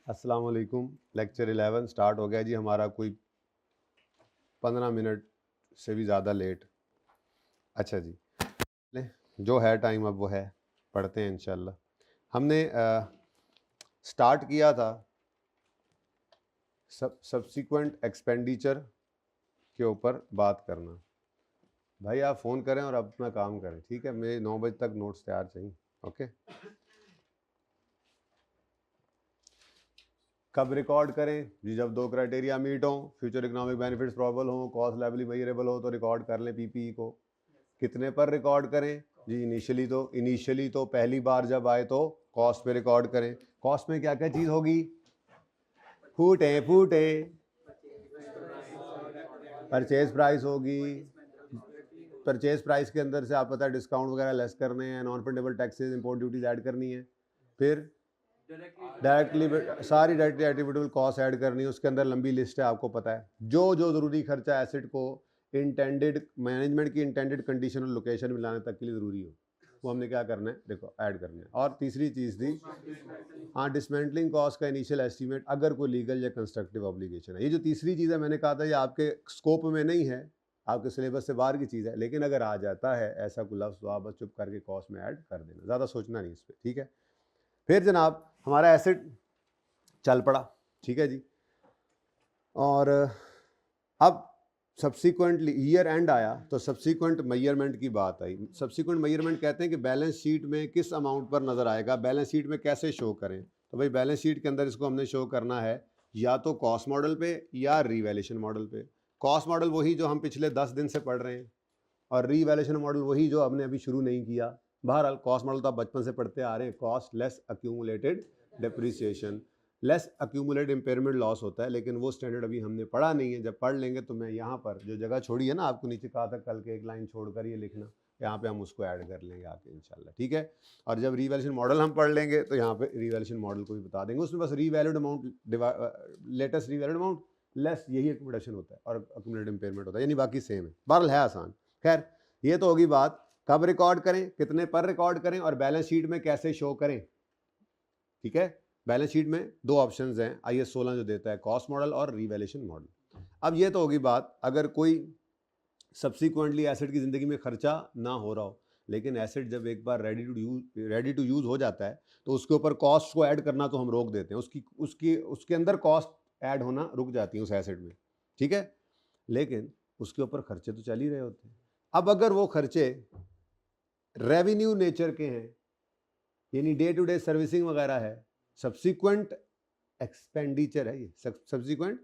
अस्सलाम वालेकुम। Lecture 11 start हो गया जी हमारा, कोई 15 मिनट से भी ज़्यादा लेट। अच्छा जी, ले जो है टाइम अब वो है, पढ़ते हैं इंशाल्लाह। हमने स्टार्ट किया था सब्सीक्वेंट एक्सपेंडिचर के ऊपर बात करना। भाई आप फ़ोन करें और अपना काम करें, ठीक है? मेरे 9 बजे तक नोट्स तैयार चाहिए। ओके, कब रिकॉर्ड करें जी? जब दो क्राइटेरिया मीट हों, फ्यूचर इकोनॉमिक बेनिफिट्स प्रॉबल हों, कॉस्ट लायबिलिटी मेजरेबल हो, तो रिकॉर्ड कर लें पीपीई को। कितने पर रिकॉर्ड करें जी? इनिशियली तो पहली बार जब आए तो कॉस्ट पे रिकॉर्ड करें। कॉस्ट में क्या क्या चीज़ होगी? फूटे परचेज प्राइस होगी। परचेज प्राइस के अंदर से आप पता है डिस्काउंट वगैरह लेस करने हैं, non fundable taxes, import duties add करनी है, फिर डायरेक्टली सारी डायरेक्टली एट्रीब्यूटेबल कॉस्ट ऐड करनी है। उसके अंदर लंबी लिस्ट है, आपको पता है। जो ज़रूरी खर्चा एसेट को इंटेंडेड मैनेजमेंट की इंटेंडेड कंडीशन और लोकेशन में लाने तक के लिए ज़रूरी हो, वो हमने क्या करना है? देखो ऐड करना है। और तीसरी चीज़ थी हाँ, डिसमेंटलिंग कॉस्ट का इनिशियल एस्टीमेट अगर कोई लीगल या कंस्ट्रक्टिव ऑब्लिगेशन है। ये जो तीसरी चीज़ है, मैंने कहा था ये आपके स्कोप में नहीं है, आपके सिलेबस से बाहर की चीज़ है, लेकिन अगर आ जाता है ऐसा कोई लफ्ज़ तो आप बस चुप करके कॉस्ट में ऐड कर देना, ज़्यादा सोचना नहीं इस पर, ठीक है? फिर जनाब हमारा एसेट चल पड़ा, ठीक है जी। और अब सब्सीक्वेंटली ईयर एंड आया तो सब्सीक्वेंट मेजरमेंट की बात आई। सब्सीक्वेंट मेजरमेंट कहते हैं कि बैलेंस शीट में किस अमाउंट पर नज़र आएगा, बैलेंस शीट में कैसे शो करें। तो भाई बैलेंस शीट के अंदर इसको हमने शो करना है या तो कॉस्ट मॉडल पे या रीवैल्यूएशन मॉडल पे। कॉस्ट मॉडल वही जो हम पिछले 10 दिन से पढ़ रहे हैं, और रीवैल्यूएशन मॉडल वही जो हमने अभी शुरू नहीं किया। बहरहाल कॉस्ट मॉडल तो आप बचपन से पढ़ते आ रहे हैं, cost less accumulated depreciation less accumulate impairment loss होता है, लेकिन वो स्टैंडर्ड अभी हमने पढ़ा नहीं है। जब पढ़ लेंगे तो मैं यहाँ पर जो जगह छोड़ी है ना, आपको नीचे कहा था कल के एक लाइन छोड़कर ये लिखना, यहाँ पे हम उसको ऐड कर लेंगे आके इंशाल्लाह, ठीक है? और जब रीवैल्यूएशन मॉडल हम पढ़ लेंगे तो यहाँ पे रीवैल्यूएशन मॉडल को भी बता देंगे। उसमें बस revalued amount, latest revalued amount less, यही एक प्रोडक्शन होता है और अक्यूमुलेटेड इम्पेयरमेंट होता है, यानी बाकी सेम है। बहरहाल है आसान। खैर, ये तो होगी बात कब रिकॉर्ड करें, कितने पर रिकॉर्ड करें और बैलेंस शीट में कैसे शो करें, ठीक है? बैलेंस शीट में दो ऑप्शंस हैं, IAS 16 जो देता है, कॉस्ट मॉडल और रीवैल्यूएशन मॉडल। अब ये तो होगी बात अगर कोई सब्सिक्वेंटली एसेट की ज़िंदगी में खर्चा ना हो रहा हो, लेकिन एसेट जब एक बार रेडी टू यूज़ हो जाता है तो उसके ऊपर कॉस्ट को ऐड करना तो हम रोक देते हैं, उसके अंदर कॉस्ट ऐड होना रुक जाती है उस एसेट में, ठीक है? लेकिन उसके ऊपर खर्चे तो चल ही रहे होते हैं। अब अगर वो खर्चे रेवेन्यू नेचर के हैं, यानी डे टू डे सर्विसिंग वगैरह है, सब्सिक्वेंट एक्सपेंडिचर है ये, सब्सिक्वेंट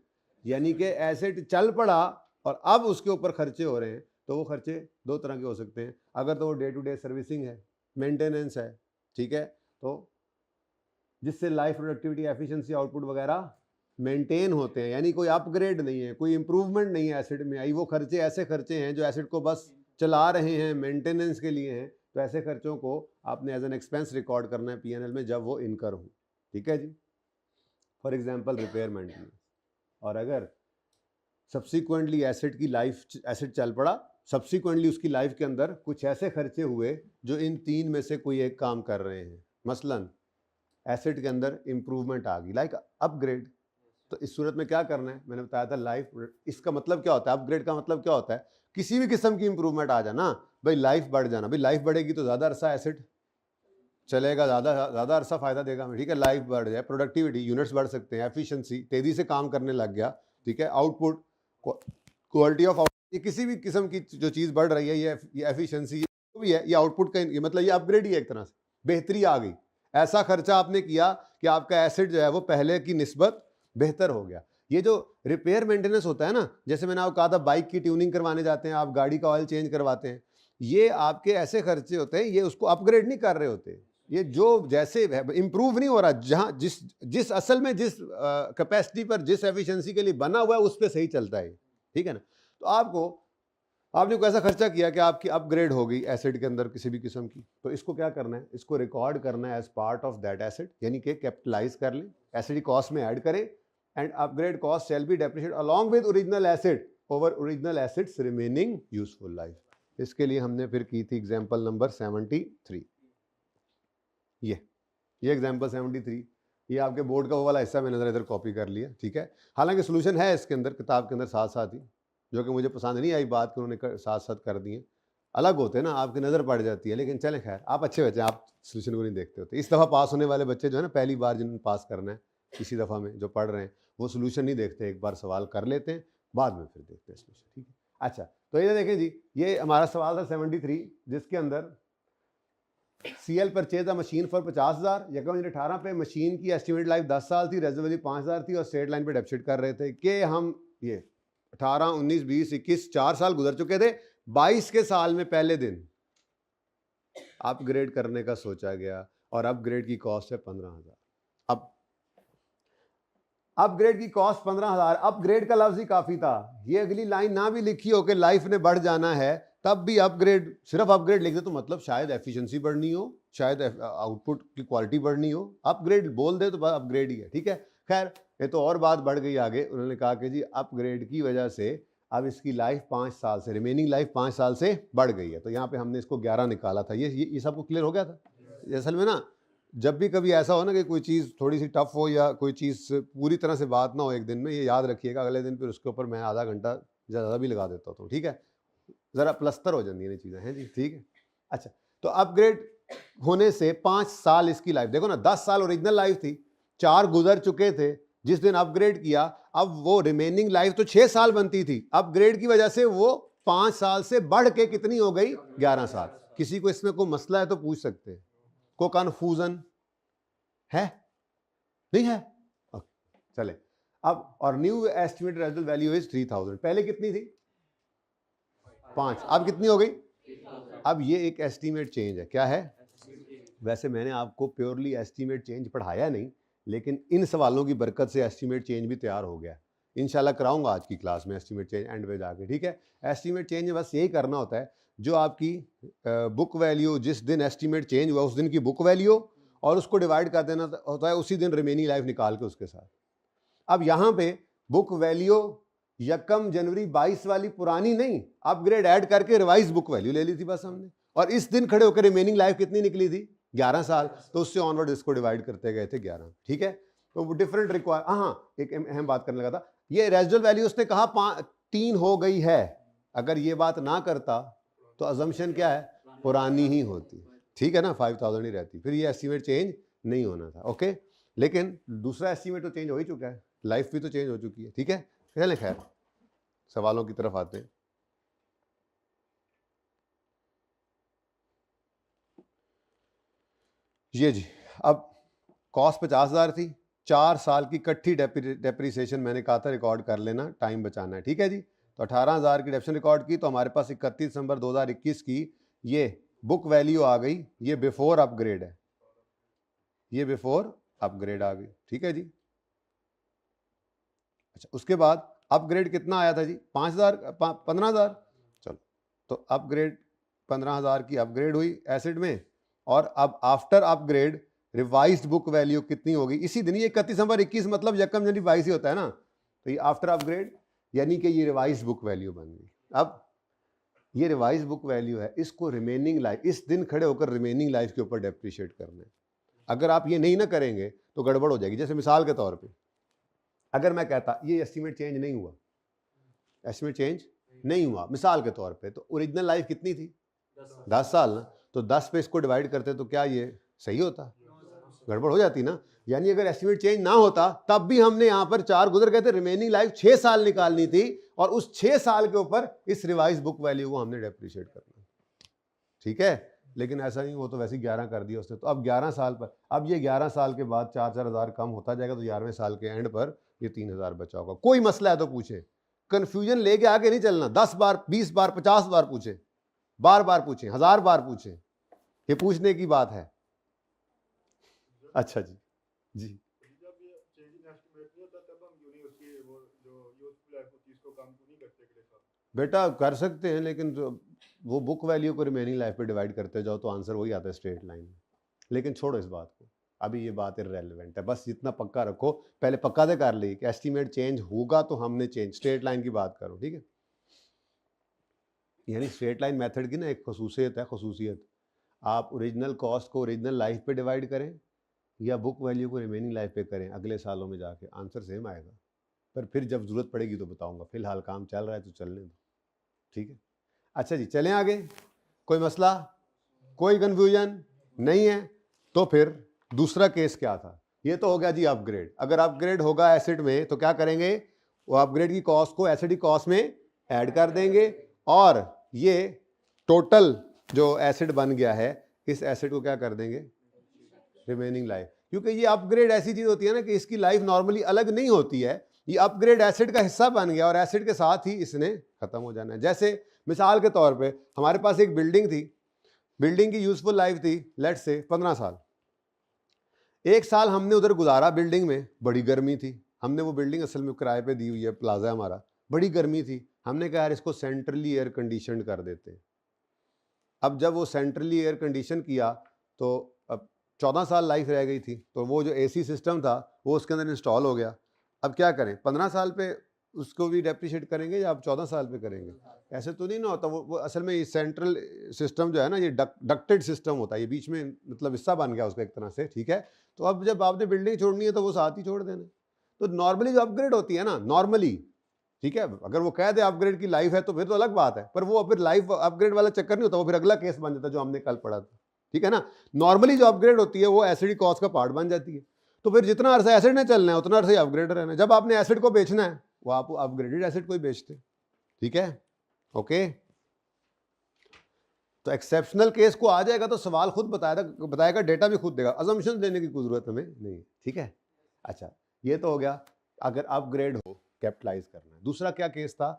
यानी कि एसेट चल पड़ा और अब उसके ऊपर खर्चे हो रहे हैं, तो वो खर्चे दो तरह के हो सकते हैं। अगर तो वो डे टू डे सर्विसिंग है, मेंटेनेंस है, ठीक है, तो जिससे लाइफ प्रोडक्टिविटी, एफिशिएंसी, आउटपुट वगैरह मेंटेन होते हैं, यानी कोई अपग्रेड नहीं है, कोई इंप्रूवमेंट नहीं है एसेट में आई। वो खर्चे ऐसे खर्चे हैं जो एसेट को बस चला रहे हैं, मेंटेनेंस के लिए हैं, तो ऐसे खर्चों को आपने एज एन एक्सपेंस रिकॉर्ड करना है पीएनएल में जब वो इनकर हो, ठीक है जी। For example repair maintenance. और अगर सब्सिक्वेंटली एसेट चल पड़ा, सब्सिक्वेंटली उसकी लाइफ के अंदर कुछ ऐसे खर्चे हुए जो इन तीन में से कोई एक काम कर रहे हैं, मसलन एसेट के अंदर इंप्रूवमेंट आ गई, लाइक अपग्रेड, तो इस सूरत में क्या करना है? मैंने बताया था लाइफ, इसका मतलब क्या होता है? अपग्रेड का मतलब क्या होता है? किसी भी किस्म की इंप्रूवमेंट आ जाना, भाई लाइफ बढ़ जाना। भाई लाइफ बढ़ेगी तो ज़्यादा अरसा एसेट चलेगा, ज़्यादा अरसा फायदा देगा हमें, ठीक है? लाइफ बढ़ जाए, प्रोडक्टिविटी, यूनिट्स बढ़ सकते हैं, एफिशिएंसी, तेज़ी से काम करने लग गया, ठीक है? आउटपुट, क्वालिटी ऑफ आउटपुट, ये किसी भी किस्म की जो चीज़ बढ़ रही है, ये एफिशिएंसी, जो भी है, ये आउटपुट का ये मतलब ये अपग्रेड ही है, एक तरह से बेहतरी आ गई। ऐसा खर्चा आपने किया कि आपका एसेट जो है वो पहले की निस्बत बेहतर हो गया। ये जो रिपेयर मेंटेनेंस होता है ना, जैसे मैंने आपको कहा था बाइक की ट्यूनिंग करवाने जाते हैं आप, गाड़ी का ऑयल चेंज करवाते हैं, ये आपके ऐसे खर्चे होते हैं, ये उसको अपग्रेड नहीं कर रहे होते, ये जो जैसे इंप्रूव नहीं हो रहा, जहां जिस असल में जिस कैपेसिटी पर, जिस एफिशिएंसी के लिए बना हुआ है, उस पर सही चलता है, ठीक है ना? तो आपने कोई ऐसा खर्चा किया कि आपकी अपग्रेड हो गई एसेट के अंदर किसी भी किस्म की, तो इसको क्या करना है? इसको रिकॉर्ड करना है as part of that asset, यानी कि कैपिटलाइज कर लें, एसेट की कॉस्ट में ऐड करें, and upgrade cost shell be depreciated along with original asset over original assets remaining useful life. इसके लिए हमने फिर की थी एग्जाम्पल नंबर 73, ये एग्जाम्पल 73। ये आपके बोर्ड का वो वाला हिस्सा मैंने इधर कॉपी कर लिया, ठीक है। हालांकि सोल्यूशन है इसके अंदर, किताब के अंदर साथ साथ ही, जो कि मुझे पसंद नहीं आई बात कि उन्होंने साथ साथ कर दिए, अलग होते हैं ना, आपकी नज़र पड़ जाती है। लेकिन चलें खैर, आप अच्छे बच्चे, आप सोल्यूशन को नहीं देखते होते। इस दफ़ा पास होने वाले बच्चे जो है ना, पहली बार जिन्होंने पास करना है इसी दफ़ा में जो पढ़ रहे हैं, वो सोल्यूशन नहीं देखते, एक बार सवाल कर लेते हैं, बाद में फिर देखते हैं सोल्यूशन, ठीक है। अच्छा, तो ये देखें जी, ये हमारा सवाल था 73, जिसके अंदर CL purchase a machine for 50,000, यकम 18 पे मशीन की एस्टिमेट लाइफ 10 साल थी, रेजर्व वैल्यू 5,000 थी और स्ट्रेट लाइन पे डेप्सिट कर रहे थे कि हम ये 18, 19, 20, 21 4 साल गुजर चुके थे, 22 के साल में पहले दिन अपग्रेड करने का सोचा गया और अपग्रेड की कॉस्ट है 15,000। अब अपग्रेड की कॉस्ट 15,000, अपग्रेड का लफ्ज ही काफी था। ये अगली लाइन ना भी लिखी हो कि लाइफ ने बढ़ जाना है, तब भी अपग्रेड, सिर्फ अपग्रेड लिख दे तो मतलब शायद एफिशिएंसी बढ़नी हो, शायद आउटपुट की क्वालिटी बढ़नी हो, अपग्रेड बोल दे तो बस अपग्रेड ही है, ठीक है। खैर, ये तो और बात बढ़ गई आगे, उन्होंने कहा कि जी अपग्रेड की वजह से अब इसकी लाइफ 5 साल से, रिमेनिंग लाइफ 5 साल से बढ़ गई है। तो यहाँ पे हमने इसको 11 निकाला था। ये सबको क्लियर हो गया था। असल में ना, जब भी कभी ऐसा हो ना कि कोई चीज़ थोड़ी सी टफ हो या कोई चीज़ पूरी तरह से बात ना हो एक दिन में, ये याद रखिएगा, अगले दिन फिर उसके ऊपर मैं आधा घंटा ज़्यादा भी लगा देता हूँ, ठीक है। ज़रा प्लस्तर हो जाती है चीज़ें, हैं जी, ठीक है। अच्छा, तो अपग्रेड होने से 5 साल इसकी लाइफ, देखो ना, 10 साल ओरिजिनल लाइफ थी, 4 गुजर चुके थे जिस दिन अपग्रेड किया, अब वो रिमेनिंग लाइफ तो 6 साल बनती थी, अपग्रेड की वजह से वो 5 साल से बढ़ के कितनी हो गई, 11 साल। किसी को इसमें कोई मसला है तो पूछ सकते हैं, को कन्फ्यूजन है? नहीं है? चले अब, और new estimate result value is 3,000, पहले कितनी थी 5, अब कितनी हो गई। अब ये एक एस्टीमेट चेंज है, क्या है। वैसे मैंने आपको प्योरली एस्टीमेट चेंज पढ़ाया नहीं, लेकिन इन सवालों की बरकत से एस्टीमेट चेंज भी तैयार हो गया। इंशाल्लाह कराऊंगा आज की क्लास में एस्टीमेट चेंज एंड में जाके, ठीक है। एस्टीमेट चेंज में बस यही करना होता है, जो आपकी बुक वैल्यू जिस दिन एस्टीमेट चेंज हुआ उस दिन की बुक वैल्यू, और उसको डिवाइड कर देना होता है उसी दिन रिमेनिंग लाइफ निकाल के उसके साथ। अब यहाँ पे बुक वैल्यू यकम जनवरी 22 वाली पुरानी नहीं, अपग्रेड ऐड करके रिवाइज बुक वैल्यू ले ली थी बस हमने, और इस दिन खड़े होकर रिमेनिंग लाइफ कितनी निकली थी 11 साल, तो उससे ऑनवर्ड इसको डिवाइड करते गए थे 11, ठीक है। तो वो डिफरेंट रिक्वायर, हाँ एक अहम बात करने लगा था, ये रेजिडुअल वैल्यू उसने कहा 3 हो गई है, अगर ये बात ना करता तो अजम्पशन क्या है, पुरानी ही होती, ठीक है ना, 5,000 ही रहती, फिर ये एस्टीमेट चेंज नहीं होना था, ओके। लेकिन दूसरा एस्टीमेट तो चेंज हो ही चुका है, लाइफ भी तो चेंज हो चुकी है, ठीक है। चलें खैर सवालों की तरफ आते हैं। ये जी, अब कॉस्ट 50,000 थी, 4 साल की इकट्ठी डेप्रीसिएशन मैंने कहा था रिकॉर्ड कर लेना, टाइम बचाना है, ठीक है जी। तो 18,000 की डेप्रिसिएशन रिकॉर्ड की, तो हमारे पास 31 दिसंबर 2021 की ये बुक वैल्यू आ गई, ये बिफोर अपग्रेड है, ये बिफोर अपग्रेड आ गई, ठीक है जी। अच्छा, उसके बाद अपग्रेड कितना आया था जी, 5,000 15,000, चलो तो अपग्रेड 15,000 की अपग्रेड हुई एसिड में, और अब after upgrade revised book value कितनी होगी इसी दिन, ये 31 दिसंबर 21 मतलब यकम जनवरी 22 ही होता है ना, तो ये आफ्टर अपग्रेड यानी कि ये रिवाइज्ड बुक वैल्यू बन गई। अब ये रिवाइज्ड बुक वैल्यू है, इसको रिमेनिंग लाइफ, इस दिन खड़े होकर रिमेनिंग लाइफ के ऊपर डेप्रिशिएट करना है। अगर आप ये नहीं ना करेंगे तो गड़बड़ हो जाएगी। जैसे मिसाल के तौर पर अगर मैं कहता ये एस्टीमेट चेंज नहीं हुआ, एस्टीमेट चेंज नहीं हुआ मिसाल के तौर पे, तो ओरिजिनल लाइफ कितनी थी 10 साल ना, तो 10 पे इसको डिवाइड करते तो क्या ये सही होता, गड़बड़ हो जाती ना। यानी अगर एस्टीमेट चेंज ना होता तब भी हमने यहाँ पर 4 गुजर गए थे, रिमेनिंग लाइफ 6 साल निकालनी थी, और उस 6 साल के ऊपर इस रिवाइज बुक वैल्यू को हमने डेप्रिशिएट करना, ठीक है। लेकिन ऐसा नहीं, वो तो वैसे ही 11 कर दिया उसने, तो अब 11 साल पर, अब ये 11 साल के बाद 4-4 हज़ार कम होता जाएगा, तो 11वें साल के एंड पर ये 3,000 बचा होगा। कोई मसला है तो पूछे, कंफ्यूजन लेके आगे नहीं चलना, 10 बार 20 बार 50 बार पूछे, बार बार पूछे, 1000 बार पूछे, ये पूछने की बात है। अच्छा जी, जी बेटा कर सकते हैं, लेकिन वो बुक वैल्यू को रिमेनिंग लाइफ पे डिवाइड करते जाओ तो आंसर वही आता है स्ट्रेट लाइन में। लेकिन छोड़ो इस बात को, अभी ये बात इररेलेवेंट है, बस इतना पक्का रखो, पहले पक्का दे कर ली कि एस्टीमेट चेंज होगा तो हमने चेंज, स्ट्रेट लाइन की बात करो, ठीक है। यानी स्ट्रेट लाइन मेथड की ना एक खसूसियत है, खसूसियत, आप ओरिजिनल कॉस्ट को ओरिजिनल लाइफ पे डिवाइड करें या बुक वैल्यू को रिमेनिंग लाइफ पे करें अगले सालों में जाके, आंसर सेम आएगा। पर फिर जब ज़रूरत पड़ेगी तो बताऊंगा, फिलहाल काम चल रहा है तो चलने दो, ठीक है। अच्छा जी, चलें आगे। कोई मसला, कोई कन्फ्यूजन नहीं है? तो फिर दूसरा केस क्या था? ये तो हो गया जी अपग्रेड। अगर अपग्रेड होगा एसिड में तो क्या करेंगे, वो अपग्रेड की कॉस्ट को एसिड की कॉस्ट में ऐड कर देंगे, और ये टोटल जो एसिड बन गया है इस एसिड को क्या कर देंगे, रिमेनिंग लाइफ। क्योंकि ये अपग्रेड ऐसी चीज होती है ना कि इसकी लाइफ नॉर्मली अलग नहीं होती है, ये अपग्रेड एसिड का हिस्सा बन गया और एसिड के साथ ही इसने खत्म हो जाना है। जैसे मिसाल के तौर पे हमारे पास एक बिल्डिंग थी, बिल्डिंग की यूजफुल लाइफ थी लेट से 15 साल। एक साल हमने उधर गुजारा बिल्डिंग में, बड़ी गर्मी थी, हमने वो बिल्डिंग असल में किराए पे दी हुई है, प्लाजा हमारा, बड़ी गर्मी थी, हमने कहा यार इसको सेंट्रली एयर कंडीशन कर देते हैं। अब जब वो सेंट्रली एयर कंडीशन किया तो अब 14 साल लाइफ रह गई थी, तो वो जो एसी सिस्टम था वो उसके अंदर इंस्टॉल हो गया। अब क्या करें, 15 साल पे उसको भी डेप्रिशिएट करेंगे या आप 14 साल पे करेंगे? ऐसे तो नहीं ना होता। वो असल में ये सेंट्रल सिस्टम जो है ना, ये डक्टेड सिस्टम होता है, ये बीच में मतलब हिस्सा बन गया उसका एक तरह से, ठीक है। तो अब जब आपने बिल्डिंग छोड़नी है तो वो साथ ही छोड़ देना। तो नॉर्मली जो अपग्रेड होती है ना, नॉर्मली, ठीक है, अगर वो कह दे अपग्रेड की लाइफ है तो फिर तो अलग बात है, पर वो फिर लाइफ अपग्रेड वाला चक्कर नहीं होता, वो फिर अगला केस बन जाता है जो हमने कल पढ़ा था, ठीक है ना। नॉर्मली जो अपग्रेड होती है वो एसिड कॉस्ट का पार्ट बन जाती है। तो फिर जितना अरसा एसिड ने चलना है उतना अरसा अपग्रेड रहना है। जब आपने एसिड को बेचना है वो आप अपग्रेडेड एसिड को ही बेचते, ठीक है, ओके। तो एक्सेप्शनल केस को आ जाएगा तो सवाल खुद बताएगा, डेटा भी खुद देगा, अजम्पशन देने की कोई जरूरत हमें नहीं है, ठीक है। अच्छा, ये तो हो गया अगर अपग्रेड हो, कैपिटलाइज करना है। दूसरा क्या केस था,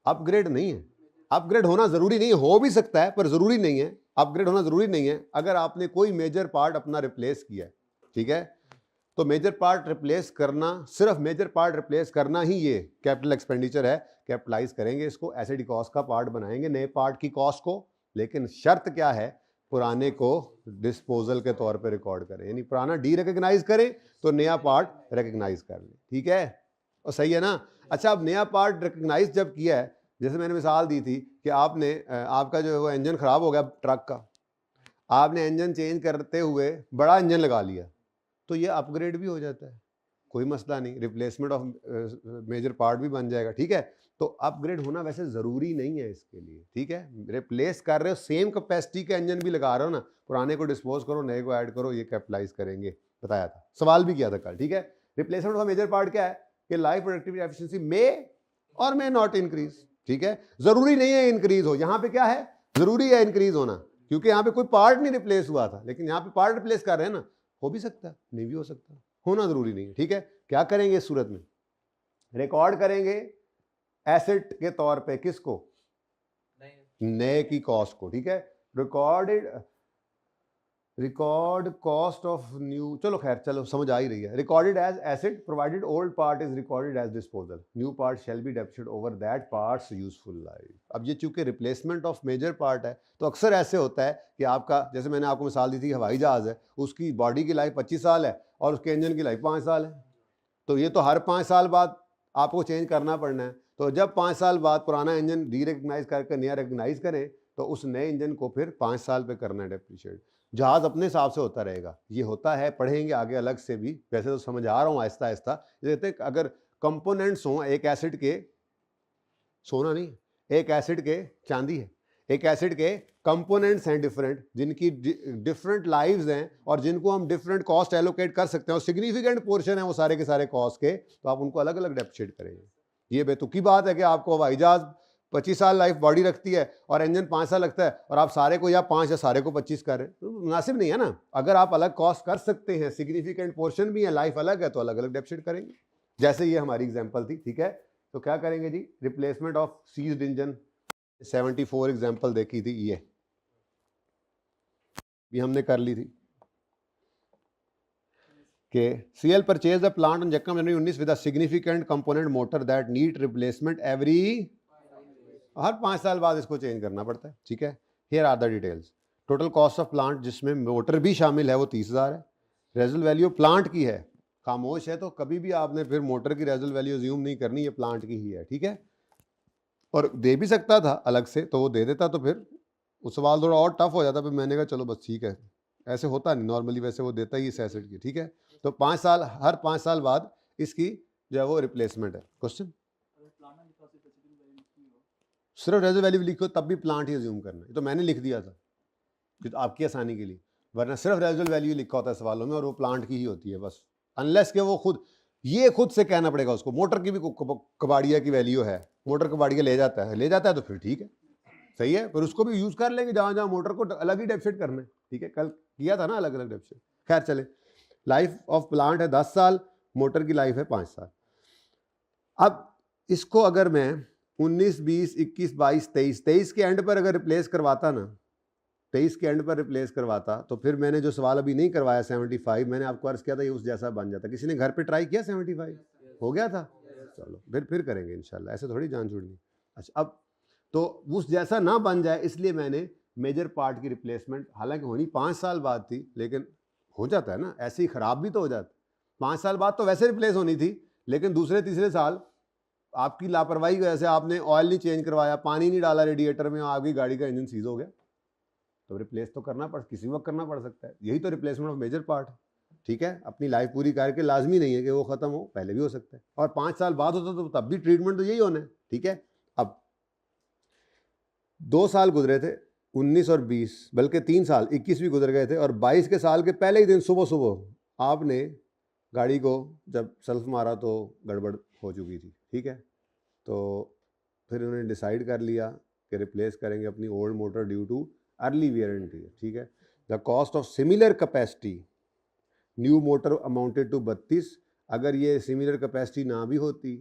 अपग्रेड नहीं है। अपग्रेड होना जरूरी नहीं है, हो भी सकता है पर जरूरी नहीं है। अपग्रेड होना जरूरी नहीं है अगर आपने कोई मेजर पार्ट अपना रिप्लेस किया है, ठीक है। तो मेजर पार्ट रिप्लेस करना, सिर्फ मेजर पार्ट रिप्लेस करना ही ये कैपिटल एक्सपेंडिचर है, कैपिटलाइज करेंगे इसको, एसिड कॉस्ट का पार्ट बनाएंगे नए पार्ट की कॉस्ट को। लेकिन शर्त क्या है, पुराने को डिस्पोजल के तौर पे रिकॉर्ड करें, यानी पुराना डी रिकॉग्नाइज करें तो नया पार्ट रिकॉग्नाइज कर लें, ठीक है, और सही है ना। अच्छा, अब नया पार्ट रिकॉग्नाइज जब किया है, जैसे मैंने मिसाल दी थी कि आपने आपका जो है वो इंजन खराब हो गया ट्रक का, आपने इंजन चेंज करते हुए बड़ा इंजन लगा लिया, तो ये अपग्रेड भी हो जाता है, कोई मसला नहीं, रिप्लेसमेंट ऑफ मेजर पार्ट भी बन जाएगा, ठीक है। तो अपग्रेड होना वैसे जरूरी नहीं है इसके लिए, ठीक है। रिप्लेस कर रहे हो, सेम कैपेसिटी का इंजन भी लगा रहे हो ना, पुराने को डिस्पोज करो, नए को ऐड करो, ये कैपिटलाइज करेंगे, बताया था, सवाल भी किया था कल, ठीक है। रिप्लेसमेंट ऑफ मेजर पार्ट क्या है कि लाइफ प्रोडक्टिविटी एफिशिएंसी में और मे नॉट इंक्रीज, ठीक है। जरूरी नहीं है इंक्रीज हो, यहाँ पे क्या है, जरूरी है इंक्रीज होना, क्योंकि यहाँ पे कोई पार्ट नहीं रिप्लेस हुआ था, लेकिन यहाँ पे पार्ट रिप्लेस कर रहे हैं ना, हो भी सकता है, नहीं भी हो सकता, होना जरूरी नहीं है, ठीक है। क्या करेंगे इस सूरत में, रिकॉर्ड करेंगे एसेट के तौर पे किसको, नए की कॉस्ट को, ठीक है। रिकॉर्ड कॉस्ट ऑफ न्यू, चलो खैर, चलो समझ आ ही रही है। Recorded as asset provided old part is recorded as disposal, new part shall be depreciated over that part's useful life. अब ये चूंकि रिप्लेसमेंट ऑफ मेजर पार्ट है, तो अक्सर ऐसे होता है कि आपका, जैसे मैंने आपको मिसाल दी थी, हवाई जहाज है, उसकी बॉडी की लाइफ 25 साल है और उसके इंजन की लाइफ 5 साल है, तो ये तो हर 5 साल बाद आपको चेंज करना पड़ना है। तो जब 5 साल बाद पुराना इंजन डी रिकग्नाइज करके नया रिकग्नाइज करें, तो उस नए इंजन को फिर 5 साल पे करना है डेप्रिशिएट। जहाज अपने हिसाब से होता रहेगा, ये होता है, पढ़ेंगे आगे अलग से भी, वैसे तो समझ आ रहा हूँ आहिस्ता आहिस्ता। जैसे अगर कंपोनेंट्स हों एक एसिड के, सोना नहीं, एक एसिड के चांदी है, एक एसिड के कंपोनेंट्स हैं डिफरेंट, जिनकी डिफरेंट लाइव्स हैं और जिनको हम डिफरेंट कॉस्ट एलोकेट कर सकते हैं, और सिग्निफिकेंट पोर्शन है वो सारे के सारे कॉस्ट के, तो आप उनको अलग अलग डेप्रिशिएट करेंगे। ये बेतुकी बात है कि आपको हवाई जहाज 25 साल लाइफ बॉडी रखती है और इंजन 5 साल लगता है, और आप सारे को या 5 या सारे को 25 कर रहे हैं, तो मुनासिब नहीं है ना। अगर आप अलग कॉस्ट कर सकते हैं, सिग्निफिकेंट पोर्शन भी है, लाइफ अलग है, तो अलग अलग डेप्रिशिएट करेंगे। जैसे ये हमारी एग्जाम्पल थी, ठीक है। तो क्या करेंगे जी, replacement of seized engine 74 example देखी थी, ये भी हमने कर ली थी कि CL purchase the plant on जक्कम January 19 with a significant component motor that need replacement every, हर 5 साल बाद इसको चेंज करना पड़ता है, ठीक है। Here are the details. Total cost of plant जिसमें मोटर भी शामिल है वो 30,000 है। रेजल वैल्यू प्लांट की है, खामोश है तो कभी भी आपने फिर मोटर की रेजल वैल्यू अज्यूम नहीं करनी, ये प्लांट की ही है, ठीक है। और दे भी सकता था अलग से, तो वो दे देता, तो फिर वो सवाल थोड़ा और टफ हो जाता, फिर मैंने कहा चलो बस ठीक है, ऐसे होता नहीं नॉर्मली, वैसे वो देता ही इस एसेट की, ठीक है। तो 5 साल, हर 5 साल बाद इसकी जो है वो रिप्लेसमेंट है। क्वेश्चन, सिर्फ रेजो वैल्यू लिखो तब भी प्लांट ही अज्यूम करना है, तो मैंने लिख दिया था कि तो आपकी आसानी के लिए, वरना सिर्फ रेजुअल वैल्यू लिखा होता है सवालों में और वो प्लांट की ही होती है बस, अनलेस के वो खुद ये खुद से कहना पड़ेगा उसको। मोटर की भी कबाड़िया की वैल्यू है, मोटर कबाड़िया ले जाता है तो फिर ठीक है, सही है, फिर उसको भी यूज कर लेंगे जहां जहां मोटर को अलग ही डेफिसिट करना है, ठीक है, कल किया था ना अलग अलग डेफिसिट। खैर चले, लाइफ ऑफ प्लांट है 10 साल, मोटर की लाइफ है 5 साल। अब इसको अगर मैं 19, 20, 21, 22, 23 के एंड पर अगर रिप्लेस करवाता ना, 23 के एंड पर रिप्लेस करवाता, तो फिर मैंने जो सवाल अभी नहीं करवाया 75, मैंने आपको अर्ज किया था ये उस जैसा बन जाता। किसी ने घर पे ट्राई किया 75 हो गया था? चलो फिर करेंगे इंशाल्लाह, ऐसे थोड़ी जान छूटनी। अच्छा, अब तो उस जैसा ना बन जाए इसलिए मैंने मेजर पार्ट की रिप्लेसमेंट, हालांकि होनी 5 साल बाद थी, लेकिन हो जाता है ना, ऐसे ही खराब भी तो हो जाता। 5 साल बाद तो वैसे रिप्लेस होनी थी, लेकिन दूसरे तीसरे साल आपकी लापरवाही की वजह से आपने ऑयल नहीं चेंज करवाया, पानी नहीं डाला रेडिएटर में, आपकी गाड़ी का इंजन सीज हो गया, तो रिप्लेस तो करना पड़, किसी वक्त करना पड़ सकता है। यही तो रिप्लेसमेंट ऑफ मेजर पार्ट, ठीक है। अपनी लाइफ पूरी करके लाजमी नहीं है कि वो खत्म हो, पहले भी हो सकता है, और 5 साल बाद होता तो तब भी ट्रीटमेंट तो यही होना है, ठीक है। अब 2 साल गुजरे थे, 19 और 20, बल्कि 3 साल, 21 भी गुजर गए थे, और 22 के साल के पहले ही दिन सुबह सुबह आपने गाड़ी को जब सेल्फ मारा तो गड़बड़ हो चुकी थी, ठीक है। तो फिर उन्होंने डिसाइड कर लिया कि रिप्लेस करेंगे अपनी old motor due to early wear and tear, ठीक है। The cost of similar capacity new motor amounted to 32। अगर ये सिमिलर कैपेसिटी ना भी होती,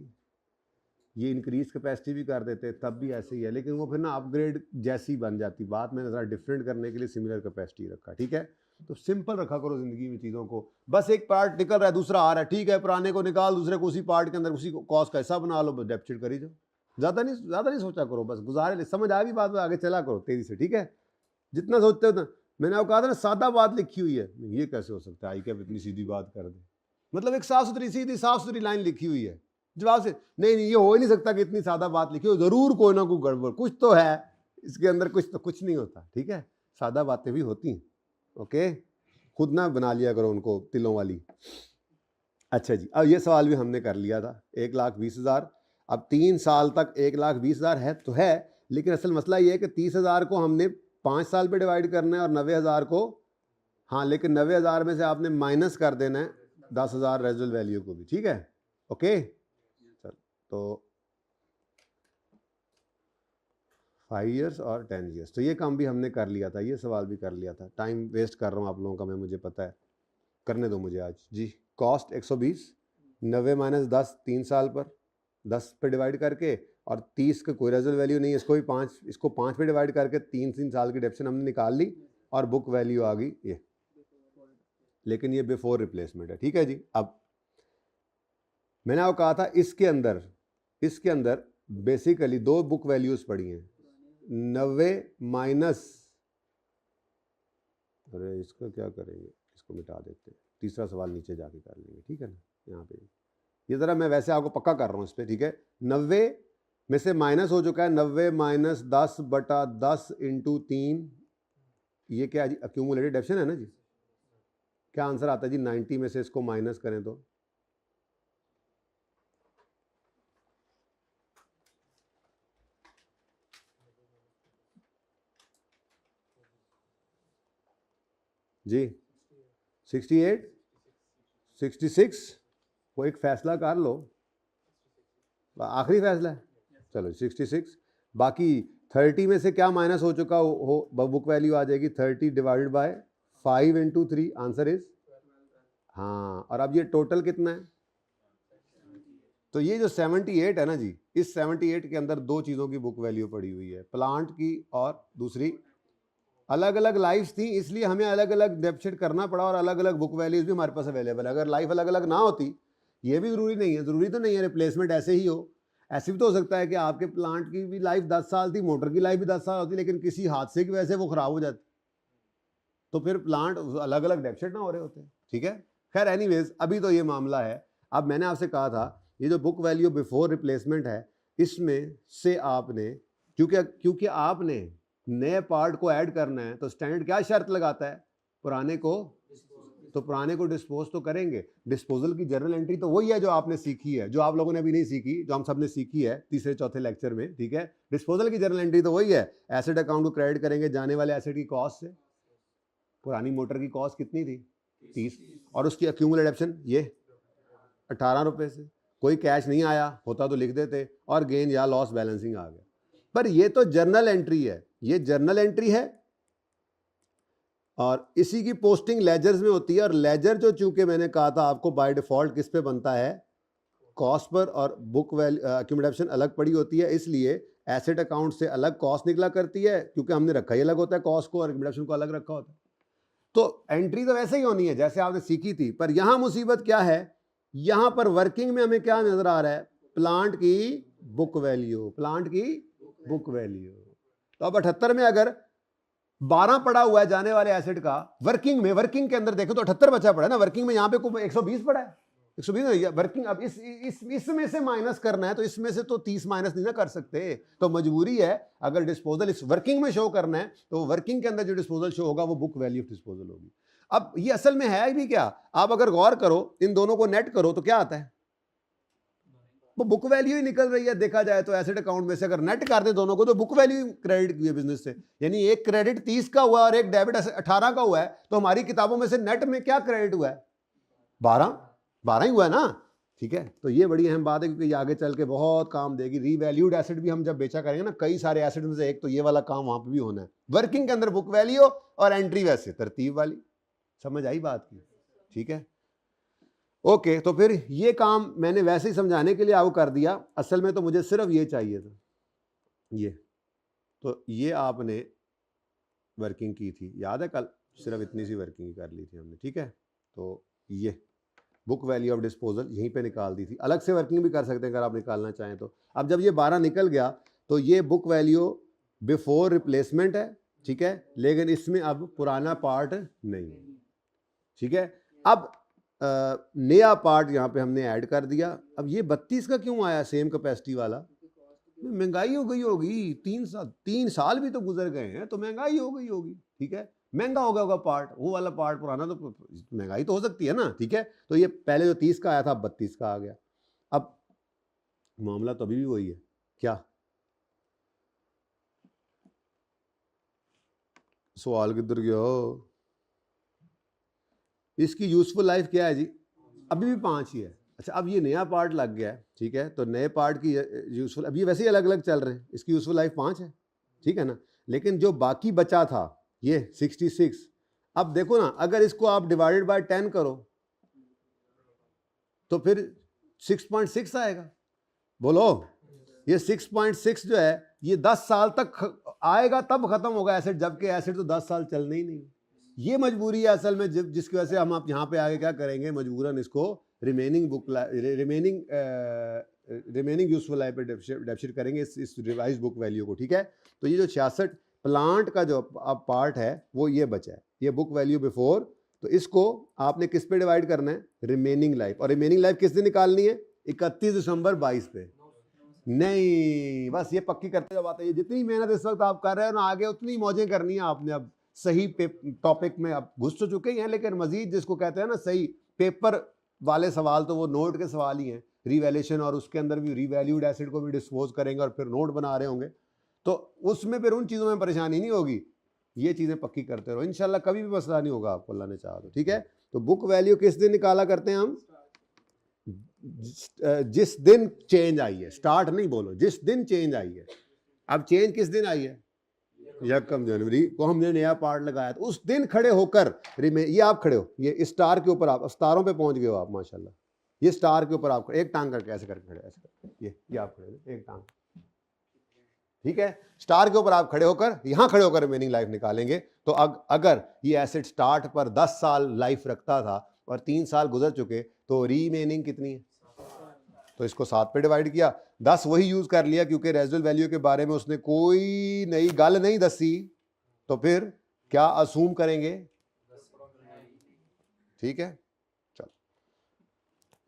ये इंक्रीज कैपेसिटी भी कर देते, तब भी ऐसे ही है, लेकिन वो फिर ना अपग्रेड जैसी बन जाती बात। मैंने ज़रा डिफरेंट करने के लिए सिमिलर कैपेसिटी रखा, ठीक है। तो सिंपल रखा करो ज़िंदगी में चीज़ों को, बस एक पार्ट निकल रहा है दूसरा आ रहा है, ठीक है, पुराने को निकाल, दूसरे को उसी पार्ट के अंदर उसी कॉस्ट का हिस्सा बना लो, बस डेप्सिट करी जाओ, ज़्यादा नहीं सोचा करो, बस गुजारे, समझ आ भी बात में आगे चला करो तेजी से, ठीक है। जितना सोचते हो उतना, मैंने आपको कहा था ना सादा बात लिखी हुई है, ये कैसे हो सकता है, आई क्या इतनी सीधी बात कर दे, मतलब एक साफ सुथरी सीधी साफ सुथरी लाइन लिखी हुई है, जवाब से नहीं ये हो ही नहीं सकता कि इतनी सादा बात लिखी हो, जरूर कोई ना कोई गड़बड़ कुछ तो है इसके अंदर, कुछ नहीं होता, ठीक है। सादा बातें भी होती हैं, ओके, खुद ना बना लिया करो उनको तिलों वाली। अच्छा जी, अब ये सवाल भी हमने कर लिया था, 1,20,000। अब 3 साल तक 1,20,000 है तो है, लेकिन असल मसला ये है कि 30,000 को हमने 5 साल पे डिवाइड करना है और 90,000 को, हाँ, लेकिन 90,000 में से आपने माइनस कर देना है 10,000 रेजुअल वैल्यू को भी, ठीक है, ओके। चल, तो 5 ईयर्स और 10 ईयर्स, तो ये काम भी हमने कर लिया था, ये सवाल भी कर लिया था। टाइम वेस्ट कर रहा हूँ आप लोगों का मैं, मुझे पता है, करने दो मुझे आज जी। कॉस्ट 120, 90 माइनस 10 3 साल पर, 10 पे डिवाइड करके, और 30 का कोई रेजुअल वैल्यू नहीं है, इसको भी 5, इसको 5 पे डिवाइड करके 3 साल की डेप्शन हमने निकाल ली, और बुक वैल्यू आ गई ये, लेकिन ये बिफोर रिप्लेसमेंट है, ठीक है जी। अब मैंने आपको कहा था इसके अंदर बेसिकली 2 बुक वैल्यूज पड़ी हैं, 90 माइनस, अरे इसका क्या करेंगे, इसको मिटा देते हैं, तीसरा सवाल नीचे जाके कर लेंगे, ठीक है ना। यहाँ पे ये ज़रा मैं वैसे आपको पक्का कर रहा हूँ इस पर, ठीक है। 90 में से माइनस हो चुका है, 90 माइनस 10/10 इंटू 3, ये क्या है जी, अक्यूमुलेटेड डेप्शन है ना जी। क्या आंसर आता है जी, 90 में से इसको माइनस करें तो जी 68, 66, वो एक फैसला कर लो, आखिरी फैसला है, चलो 66। बाकी 30 में से क्या माइनस हो चुका हो बुक वैल्यू आ जाएगी 30 divided by 5 into 3, answer is, हाँ। और अब ये टोटल कितना है, तो ये जो 78 है ना जी, इस 78 के अंदर 2 चीज़ों की बुक वैल्यू पड़ी हुई है, प्लांट की और दूसरी, अलग अलग लाइफ थी इसलिए हमें अलग अलग डेप्सिट करना पड़ा, और अलग अलग बुक वैल्यूज भी हमारे पास अवेलेबल है। अगर लाइफ अलग अलग ना होती, ये भी ज़रूरी नहीं है, ज़रूरी तो नहीं है रिप्लेसमेंट ऐसे ही हो, ऐसे भी तो हो सकता है कि आपके प्लांट की भी लाइफ 10 साल थी, मोटर की लाइफ भी 10 साल होती, लेकिन किसी हादसे की वजह से वो ख़राब हो जाती, तो फिर प्लांट अलग अलग डेप्सिट ना हो रहे होते, ठीक है। खैर एनीवेज, अभी तो ये मामला है। अब मैंने आपसे कहा था ये जो बुक वैल्यू बिफोर रिप्लेसमेंट है, इसमें से आपने, क्योंकि आपने नए पार्ट को ऐड करना है, तो स्टैंडर्ड क्या शर्त लगाता है, पुराने को, तो पुराने को डिस्पोज तो करेंगे। डिस्पोजल की जर्नल एंट्री तो वही है जो आपने सीखी है, जो आप लोगों ने अभी नहीं सीखी, जो हम सब ने सीखी है तीसरे चौथे लेक्चर में, ठीक है। डिस्पोजल की जर्नल एंट्री तो वही है, एसेट अकाउंट को क्रेडिट करेंगे जाने वाले एसेट की कॉस्ट से। पुरानी मोटर की कॉस्ट कितनी थी? 30, और उसकी एक्यूमुलेटेड एडिशन ये 18 रुपए से। कोई कैश नहीं आया होता तो लिख देते, और गेन या लॉस बैलेंसिंग आ गया। पर ये तो जर्नल एंट्री है, ये जर्नल एंट्री है, और इसी की पोस्टिंग लेजर्स में होती है। और लेजर जो, चूंकि मैंने कहा था आपको, बाय डिफॉल्ट किस पे बनता है? कॉस्ट पर, और बुक वैल्यू एक्यूमुलेशन अलग पड़ी होती है, इसलिए एसेट अकाउंट से अलग कॉस्ट निकला करती है, क्योंकि हमने रखा ही अलग होता है कॉस्ट को, और एक्यूमुलेशन को अलग रखा होता है। तो एंट्री तो वैसे ही होनी है जैसे आपने सीखी थी। पर यहां मुसीबत क्या है? यहां पर वर्किंग में हमें क्या नजर आ रहा है? प्लांट की बुक वैल्यू, प्लांट की बुक वैल्यू। तो अब 78 में अगर 12 पड़ा हुआ है जाने वाले एसेट का, वर्किंग में, वर्किंग के अंदर देखो तो 78 बचा पड़ा है ना। वर्किंग में यहां पे 120 पड़ा है, 120 वर्किंग। अब इसमें से माइनस करना है, तो इसमें से तो 30 माइनस नहीं ना कर सकते, तो मजबूरी है। अगर डिस्पोजल इस वर्किंग में शो करना है, तो वर्किंग के अंदर जो डिस्पोजल शो होगा वो बुक वैल्यू ऑफ डिस्पोजल होगी। अब ये असल में है भी क्या? आप अगर गौर करो, इन दोनों को नेट करो तो क्या आता है? वो बुक वैल्यू ही निकल रही है। देखा जाए तो एसेट अकाउंट में से अगर नेट कर दे दोनों को, तो बुक वैल्यू क्रेडिट की है बिजनेस से। यानी एक क्रेडिट 30 का हुआ और एक डेबिट 18 का हुआ है, तो हमारी किताबों में से नेट में क्या क्रेडिट हुआ है? 12 ही हुआ है ना, ठीक है। तो ये बड़ी अहम बात है, क्योंकि ये आगे चल के बहुत काम देगी। रीवैल्यूड एसेट भी हम जब बेचा करेंगे ना, कई सारे एसेट में से एक तो ये वाला काम वहां पर भी होना है। वर्किंग के अंदर बुक वैल्यू और एंट्री वैसे तरतीब वाली। समझ आई बात की? ठीक है, ओके। तो फिर ये काम मैंने वैसे ही समझाने के लिए आपको कर दिया। असल में तो मुझे सिर्फ ये चाहिए था, ये। तो ये आपने वर्किंग की थी, याद है? कल सिर्फ इतनी सी वर्किंग कर ली थी हमने, ठीक है। तो ये बुक वैल्यू ऑफ डिस्पोजल यहीं पे निकाल दी थी। अलग से वर्किंग भी कर सकते हैं अगर आप निकालना चाहें तो। अब जब ये 12 निकल गया, तो ये बुक वैल्यू बिफोर रिप्लेसमेंट है, ठीक है, लेकिन इसमें अब पुराना पार्ट नहीं है, ठीक है। अब नया पार्ट यहाँ पे हमने ऐड कर दिया। अब ये 32 का क्यों आया सेम कैपेसिटी वाला? महंगाई हो गई होगी, 3 साल भी तो गुजर गए हैं, तो महंगाई हो गई होगी, ठीक है। महंगा हो गया होगा पार्ट, वो वाला पार्ट पुराना, तो महंगाई तो हो सकती है ना, ठीक है। तो ये पहले जो 30 का आया था, 32 का आ गया। अब मामला तो अभी भी वही है, क्या? सवाल किधर गया? इसकी यूजफुल लाइफ क्या है जी? अभी भी 5 ही है। अच्छा, अब ये नया पार्ट लग गया है, ठीक है। तो नए पार्ट की यूजफुल, अभी वैसे ही अलग अलग चल रहे हैं, इसकी यूजफुल लाइफ 5 है, ठीक है ना। लेकिन जो बाकी बचा था ये 66, अब देखो ना, अगर इसको आप डिवाइडेड बाय 10 करो तो फिर 6.6 आएगा। बोलो, ये 6.6 जो है, ये 10 साल तक आएगा, तब खत्म होगा एसेट, जबकि एसेट तो 10 साल चलने ही नहीं। ये मजबूरी है असल में, जिसकी वजह से हम आप यहाँ पे आगे क्या करेंगे, मजबूरन इसको रिमेनिंग यूजफुल लाइफ पे डेप्सिट करेंगे, इस रिवाइज बुक वैल्यू को, ठीक है। तो ये जो 66 प्लांट का जो अब पार्ट है, वो ये बचा है, ये बुक वैल्यू बिफोर। तो इसको आपने किस पे डिवाइड करना है? Remaining life. और रिमेनिंग लाइफ किस दिन निकालनी है? 31 दिसंबर 22 पे। नहीं, बस ये पक्की करते जब आते हैं, जितनी मेहनत इस वक्त आप कर रहे हो ना, आगे उतनी मौजें करनी है आपने। अब सही टॉपिक में अब घुस तो चुके ही हैं, लेकिन मजीद जिसको कहते हैं ना सही पेपर वाले सवाल, तो वो नोट के सवाल ही हैं, रिवैल्यूएशन, और उसके अंदर भी रीवैल्यूड एसेट को भी डिस्पोज करेंगे और फिर नोट बना रहे होंगे, तो उसमें फिर उन चीज़ों में परेशानी नहीं होगी। ये चीज़ें पक्की करते रहो, इंशाल्लाह कभी भी मसला नहीं होगा आपको, अल्लाह ने चाहा तो, ठीक है। तो बुक वैल्यू किस दिन निकाला करते हैं हम? जिस दिन चेंज आई है। स्टार्ट नहीं बोलो, जिस दिन चेंज आई है। अब चेंज किस दिन आई है? 1 जनवरी को हमने नया पार्ट लगाया, तो उस दिन खड़े होकर ये आप खड़े हो, ये स्टार के ऊपर, आप स्टारों पे पहुंच गए हो आप, माशाल्लाह। ये स्टार के ऊपर आप एक टांग करके ऐसे करके खड़े, ऐसे करके, ये आप खड़े हो, एक टांग, ठीक है। स्टार के ऊपर आप खड़े होकर, यहां खड़े होकर रिमेनिंग लाइफ निकालेंगे। तो अगर ये एसेट स्टार्ट पर 10 साल लाइफ रखता था और 3 साल गुजर चुके, तो रिमेनिंग कितनी है? तो इसको 7 पे डिवाइड किया, 10 वही यूज कर लिया, क्योंकि रेजिडुअल वैल्यू के बारे में उसने कोई नई गल नहीं दसी। तो फिर क्या असूम करेंगे? ठीक है, चलो,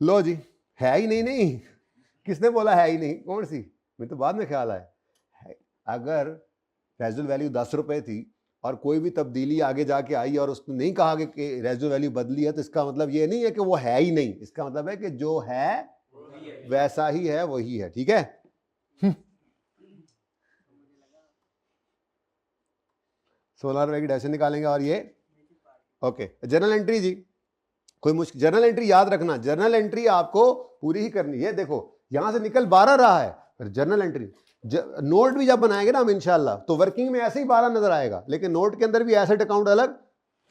लो जी, है ही नहीं, किसने बोला है ही नहीं? कौन सी? मैं तो बाद में ख्याल आया। अगर रेजिडुअल वैल्यू 10 रुपए थी, और कोई भी तब्दीली आगे जाके आई और उसने नहीं कहा कि रेजिडुअल वैल्यू बदली है, तो इसका मतलब ये नहीं है कि वो है ही नहीं, इसका मतलब है कि जो है वैसा ही है, वही है। ठीक है, ₹16 की डेफिनेशन निकालेंगे। और ये ओके, जर्नल एंट्री जी, कोई मुश्किल? जर्नल एंट्री याद रखना, जर्नल एंट्री आपको पूरी ही करनी है। देखो यहां से निकल 12 रहा है, फिर जर्नल एंट्री नोट भी जब बनाएंगे ना हम इंशाल्लाह, तो वर्किंग में ऐसे ही 12 नजर आएगा, लेकिन नोट के अंदर भी एसेट अकाउंट अलग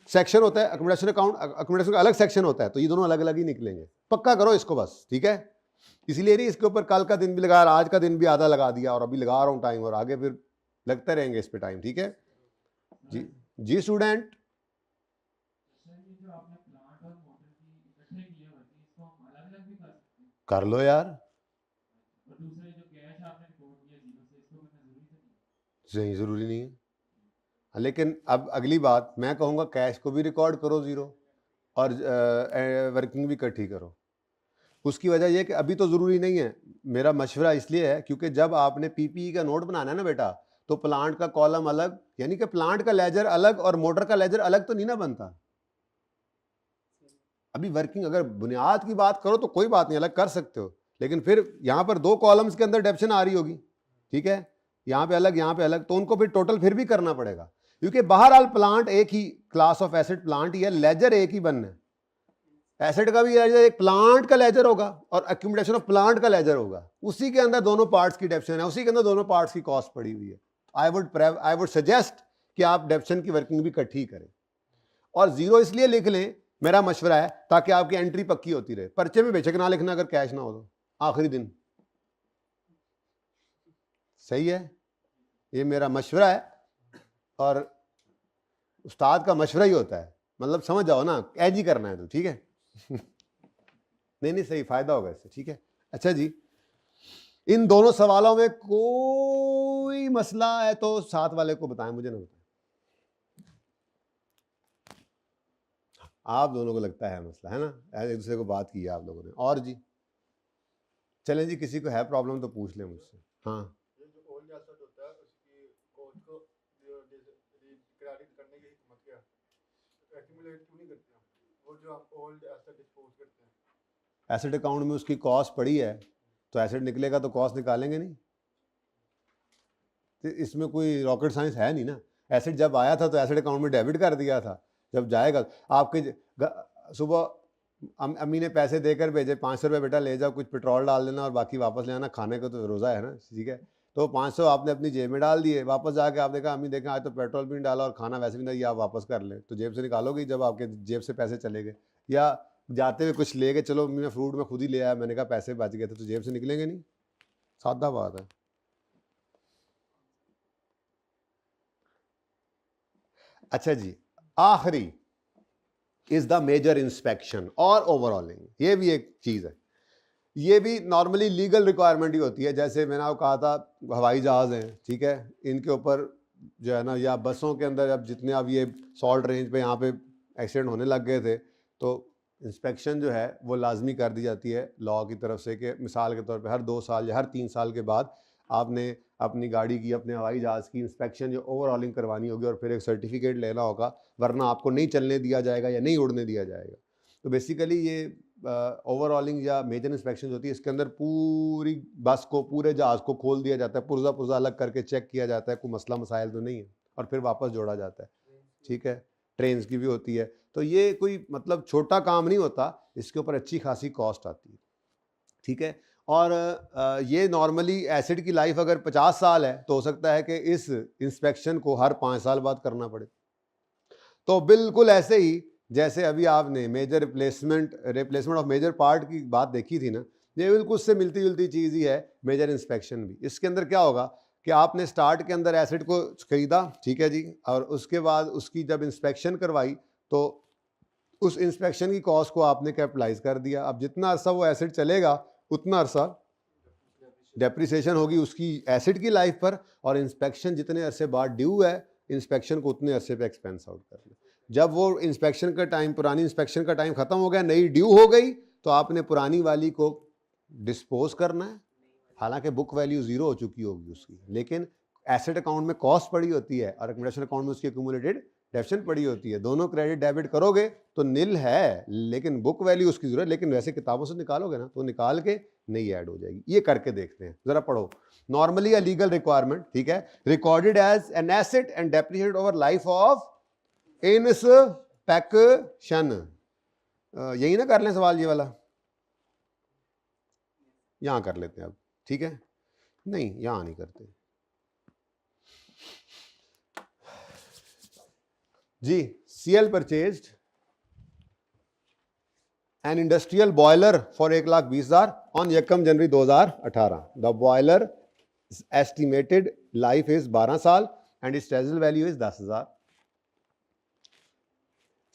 सेक्शन होता है, अकोमोडेशन अकाउंट, अकोमोडेशन का अलग सेक्शन होता है, तो ये दोनों अलग अलग ही निकलेंगे। पक्का करो इसको बस, ठीक है? इसलिए नहीं इसके ऊपर कल का दिन भी लगा, आज का दिन भी आधा लगा दिया और अभी लगा रहा हूं टाइम, और आगे फिर लगते रहेंगे इस पे टाइम। ठीक है जी? जी स्टूडेंट, कर लो यार, नहीं जरूरी नहीं है, लेकिन अब अगली बात मैं कहूँगा कैश को भी रिकॉर्ड करो जीरो और वर्किंग भी इकट्ठी करो। उसकी वजह यह कि अभी तो ज़रूरी नहीं है, मेरा मशवरा इसलिए है क्योंकि जब आपने पीपीई का नोट बनाना है ना बेटा, तो प्लांट का कॉलम अलग, यानी कि प्लांट का लेजर अलग और मोटर का लेजर अलग तो नहीं ना बनता। अभी वर्किंग अगर बुनियाद की बात करो तो कोई बात नहीं, अलग कर सकते हो, लेकिन फिर यहाँ पर 2 कॉलम्स के अंदर डेप्शन आ रही होगी, ठीक है? यहाँ पे अलग, यहाँ पे अलग, तो उनको फिर टोटल फिर भी करना पड़ेगा, क्योंकि बहरहाल प्लांट एक ही क्लास ऑफ एसेट प्लांट ही है, लेजर एक ही बनना है। एसेट का भी लेजर एक प्लांट का लेजर होगा और एक्यूमुलेशन ऑफ प्लांट का लेजर होगा, उसी के अंदर दोनों पार्ट्स की डेप्शन है, उसी के अंदर दोनों पार्ट्स की कॉस्ट पड़ी हुई है। आई वुड सजेस्ट कि आप डेप्शन की वर्किंग भी इकट्ठी करें, और जीरो इसलिए लिख लें, मेरा मशवरा है, ताकि आपकी एंट्री पक्की होती रहे। पर्चे में बेशक ना लिखना अगर कैश ना हो तो आखिरी दिन, सही है? ये मेरा मशवरा है, और उस्ताद का मशवरा ही होता है, मतलब समझ जाओ ना, ऐज ही करना है तो ठीक है। नहीं सही, फायदा होगा इससे, ठीक है? अच्छा जी, इन दोनों सवालों में कोई मसला है तो साथ वाले को बताएं, मुझे ना बताएं। आप दोनों को लगता है मसला है ना, एक दूसरे को बात की है आप लोगों ने। और जी चलें जी, किसी को है प्रॉब्लम तो पूछ लें मुझसे। हाँ, एसेट अकाउंट में उसकी कॉस्ट पड़ी है तो एसेट निकलेगा तो कॉस्ट निकालेंगे नहीं, तो इसमें कोई रॉकेट साइंस है नहीं ना। एसेट जब आया था तो एसेट अकाउंट में डेबिट कर दिया था, जब जाएगा आपके सुबह अम्मी ने पैसे देकर भेजे, 500 रुपये बेटा ले जाओ, कुछ पेट्रोल डाल देना और बाकी वापस ले आना, खाने को तो रोज़ा है ना, ठीक है? तो 500 आपने अपनी जेब में डाल दिए, वापस जाके आपने कहा अम्मी देखें आज तो पेट्रोल भी नहीं डाला और खाना वैसे भी नहीं, आप वापस कर लें, तो जेब से निकालोगे जब आपके जेब से पैसे चले गए, या जाते हुए कुछ ले गए, चलो मैं फ्रूट में खुद ही ले आया, मैंने कहा पैसे बच गए थे, तो जेब से निकलेंगे नहीं, सादा बात है। अच्छा जी, आखिरी इज द मेजर इंस्पेक्शन और ओवरऑलिंग, ये भी एक चीज है, ये भी नॉर्मली लीगल रिक्वायरमेंट ही होती है। जैसे मैंने आपको कहा था हवाई जहाज हैं, ठीक है, इनके ऊपर जो है ना, या बसों के अंदर अब जितने अब ये सॉल्ट रेंज पे यहाँ पे एक्सीडेंट होने लग गए थे, तो इंस्पेक्शन जो है वो लाजमी कर दी जाती है लॉ की तरफ से, कि मिसाल के तौर पे हर 2 साल या हर 3 साल के बाद आपने अपनी गाड़ी की, अपने हवाई जहाज़ की इंस्पेक्शन जो ओवरऑलिंग करवानी होगी, और फिर एक सर्टिफिकेट लेना होगा, वरना आपको नहीं चलने दिया जाएगा या नहीं उड़ने दिया जाएगा। तो बेसिकली ये ओवरऑलिंग या मेजर इंस्पेक्शन होती है, इसके अंदर पूरी बस को, पूरे जहाज़ को खोल दिया जाता है, पुर्जा अलग करके चेक किया जाता है, कोई मसला मसाइल तो नहीं है, और फिर वापस जोड़ा जाता है, ठीक है? ट्रेन की भी होती है, तो ये कोई मतलब छोटा काम नहीं होता, इसके ऊपर अच्छी खासी कॉस्ट आती है, ठीक है? और ये नॉर्मली एसिड की लाइफ अगर 50 साल है तो हो सकता है कि इस इंस्पेक्शन को हर 5 साल बाद करना पड़े। तो बिल्कुल ऐसे ही जैसे अभी आपने major replacement of major part की बात देखी थी ना, ये बिल्कुल उससे मिलती जुलती चीज़ ही है मेजर इंस्पेक्शन भी। इसके अंदर क्या होगा कि आपने स्टार्ट के अंदर एसिड को खरीदा, ठीक है जी, और उसके बाद उसकी जब इंस्पेक्शन करवाई तो उस इंस्पेक्शन की कॉस्ट को आपने कैपिटलाइज कर दिया। अब जितना अरसा वो एसिड चलेगा उतना अरसा डेप्रिसिएशन होगी उसकी एसिड की लाइफ पर, और इंस्पेक्शन जितने अरसे बाद ड्यू है, इंस्पेक्शन को उतने अरसे पे एक्सपेंस आउट कर ले। जब वो इंस्पेक्शन का टाइम, पुरानी इंस्पेक्शन का टाइम खत्म हो गया, नई ड्यू हो गई, तो आपने पुरानी वाली को डिस्पोज करना है, हालांकि बुक वैल्यू 0 हो चुकी होगी उसकी, लेकिन एसेट अकाउंट में कॉस्ट पड़ी होती है और एक्यूमुलेशन अकाउंट में उसकी एक्यूमुलेटेड डेप्शन पड़ी होती है। दोनों क्रेडिट डेबिट करोगे तो नील है, लेकिन बुक वैल्यू उसकी जरूरत, लेकिन वैसे किताबों से निकालोगे ना तो निकाल के नहीं ऐड हो जाएगी। ये करके देखते हैं, जरा पढ़ो। नॉर्मली अ लीगल रिक्वायरमेंट, ठीक है, recorded as an asset and depreciated over life of inspection. यही ना कर लें सवाल ये वाला, यहां कर लेते हैं अब, ठीक है, नहीं यहां नहीं करते जी। CL purchased an industrial boiler for 1,20,000 on 1 January 2018। The boiler estimated life is 12 साल and it's residual value is 10,000।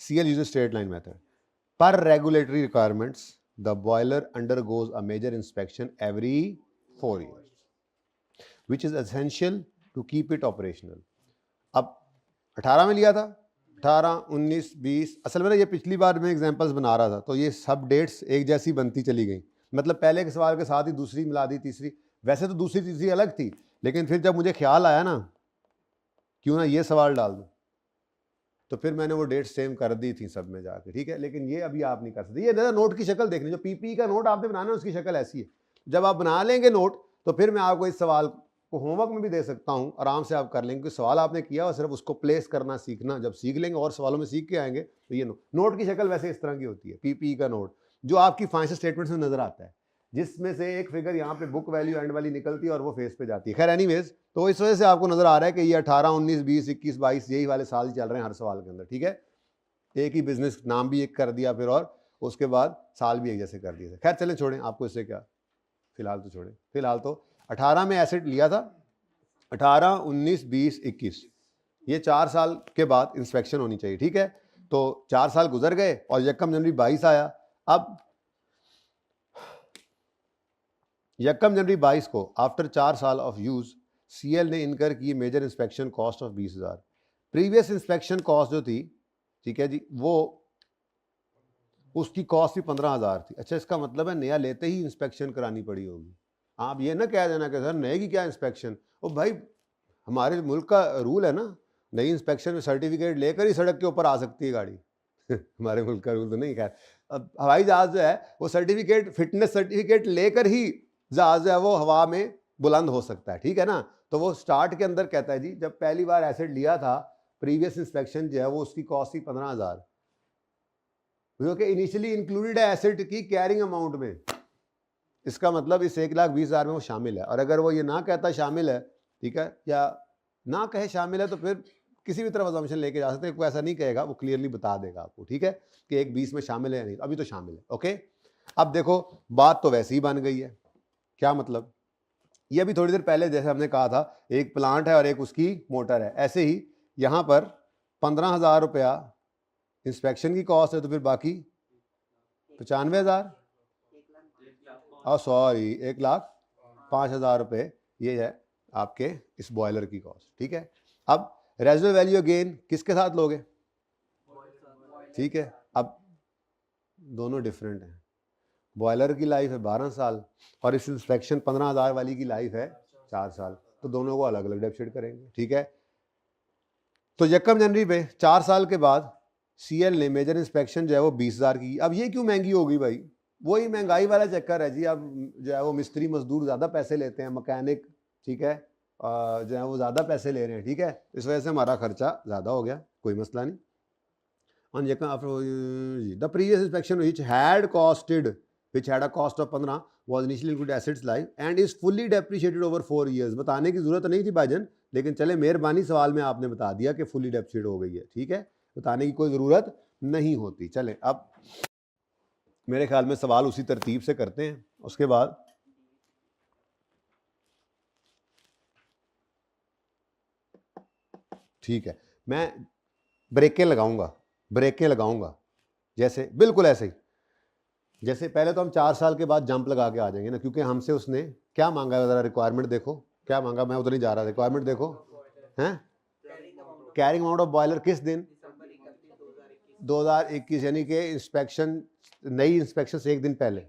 CL uses straight line method. Per regulatory requirements, the boiler undergoes a major inspection every 4 years, which is essential to keep it operational. अब 18 में लिया था, 18, 19, 20, असल में ना ये पिछली बार मैं एग्जांपल्स बना रहा था तो ये सब डेट्स एक जैसी बनती चली गई, मतलब पहले के सवाल के साथ ही दूसरी मिला दी, तीसरी। वैसे तो दूसरी तीसरी अलग थी, लेकिन फिर जब मुझे ख्याल आया ना क्यों ना ये सवाल डाल दूं, तो फिर मैंने वो डेट सेम कर दी थी सब में जाके, ठीक है। लेकिन ये अभी आप नहीं कर सकते। ये नोट की शक्ल देखनी, जो पीपी का नोट आपने बनाना है उसकी शक्ल ऐसी है। जब आप बना लेंगे नोट तो फिर मैं आपको इस सवाल को होमवर्क में भी दे सकता हूँ, आराम से आप कर लेंगे। सवाल आपने किया और सिर्फ उसको प्लेस करना सीखना, जब सीख लेंगे और सवालों में सीख के आएंगे तो ये नोट की शक्ल वैसे इस तरह की होती है। पीपी का नोट जो आपकी फाइनेंशियल स्टेटमेंट्स में नजर आता है, जिसमें से एक फिगर यहाँ पे बुक वैल्यू एंड वाली निकलती है और वो फेस पे जाती है। खैर एनीवेज, तो इस वजह से आपको नजर आ रहा है कि ये 18, 19, 20, 21, 22 यही वाले साल चल रहे हैं हर सवाल के अंदर, ठीक है। एक ही बिजनेस नाम भी एक कर दिया फिर, और उसके बाद साल भी एक जैसे कर दिए। खैर चलें छोड़ें, आपको इससे क्या, फिलहाल तो छोड़ें। फिलहाल तो 18 में एसेट लिया था, 18, 19, 20, 21, ये 4 साल के बाद इंस्पेक्शन होनी चाहिए, ठीक है। तो 4 साल गुजर गए और 1 जनवरी 22 आया। अब 1 जनवरी 22 को आफ्टर 4 साल ऑफ यूज CL ने इनकर की major inspection cost of 20,000। Previous inspection cost जो थी, ठीक है जी, वो उसकी कॉस्ट भी 15,000 थी। अच्छा, इसका मतलब है नया लेते ही इंस्पेक्शन करानी पड़ी होगी। आप ये ना कह देना कि सर नए की क्या इंस्पेक्शन, ओ भाई हमारे मुल्क का रूल है ना, नई इंस्पेक्शन में सर्टिफिकेट लेकर ही सड़क के ऊपर आ सकती है गाड़ी हमारे मुल्क का रूल तो नहीं। खैर, अब हवाई जहाज जो है वो सर्टिफिकेट, फिटनेस सर्टिफिकेट लेकर ही जहाज जो है वो हवा में बुलंद हो सकता है, ठीक है ना। तो वो स्टार्ट के अंदर कहता है जी, जब पहली बार एसेट लिया था प्रीवियस इंस्पेक्शन जो है वो उसकी कॉस्ट थी 15,000, जो कि इनिशियली इंक्लूडेड है एसेट की कैरिंग अमाउंट में। इसका मतलब इस 1,20,000 में वो शामिल है। और अगर वो ये ना कहता शामिल है, ठीक है, या ना कहे शामिल है, तो फिर किसी भी तरह अजम्पशन लेके जा सकते हैं। कोई ऐसा नहीं कहेगा, वो क्लियरली बता देगा आपको, ठीक है, कि 1,20 में शामिल है या नहीं। अभी तो शामिल है, ओके। अब देखो बात तो वैसे ही बन गई है। क्या मतलब, ये अभी थोड़ी देर पहले जैसे हमने कहा था, एक प्लांट है और एक उसकी मोटर है, ऐसे ही यहाँ पर 15,000 रुपया इंस्पेक्शन की कॉस्ट है, तो फिर बाकी 95,000, और सॉरी 1,05,000 रुपये ये है आपके इस बॉयलर की कॉस्ट, ठीक है। अब रेजिडुअल वैल्यू अगेन किसके साथ लोगे, ठीक है। अब दोनों डिफरेंट हैं। बॉयलर की लाइफ है 12 साल और इस इंस्पेक्शन 15,000 वाली की लाइफ है 4 साल, तो दोनों को अलग अलग डेप्ट करेंगे, ठीक है। तो 1 जनवरी पे 4 साल के बाद CL ने मेजर इंस्पेक्शन जो है वो 20,000 की। अब ये क्यों महंगी होगी भाई, वही महंगाई वाला चक्कर है जी। अब जो है वो मिस्त्री मजदूर ज़्यादा पैसे लेते हैं, मैकेनिक, ठीक है, जो है वो ज़्यादा पैसे ले रहे हैं, ठीक है। इस वजह से हमारा खर्चा ज़्यादा हो गया, कोई मसला नहीं। On the previous inspection which had a cost of 15 was initially included assets life and is fully depreciated over 4 years। बताने की जरूरत नहीं थी भाईजान, लेकिन चले मेहरबानी सवाल में आपने बता दिया कि फुली डेप्रिशिएट हो गई है, ठीक है, बताने की कोई ज़रूरत नहीं होती। चले अब मेरे ख्याल में सवाल उसी तरतीब से करते हैं। उसके बाद ठीक है, मैं ब्रेकें लगाऊंगा जैसे बिल्कुल ऐसे ही, जैसे पहले तो हम 4 साल के बाद जंप लगा के आ जाएंगे ना, क्योंकि हमसे उसने क्या मांगा है, जरा रिक्वायरमेंट देखो क्या मांगा। मैं उधर नहीं जा रहा, रिक्वायरमेंट देखो, हैं कैरिंग अमाउंट ऑफ बॉयलर किस दिन 2021, यानी कि इंस्पेक्शन, नई इंस्पेक्शन से 1 दिन पहले,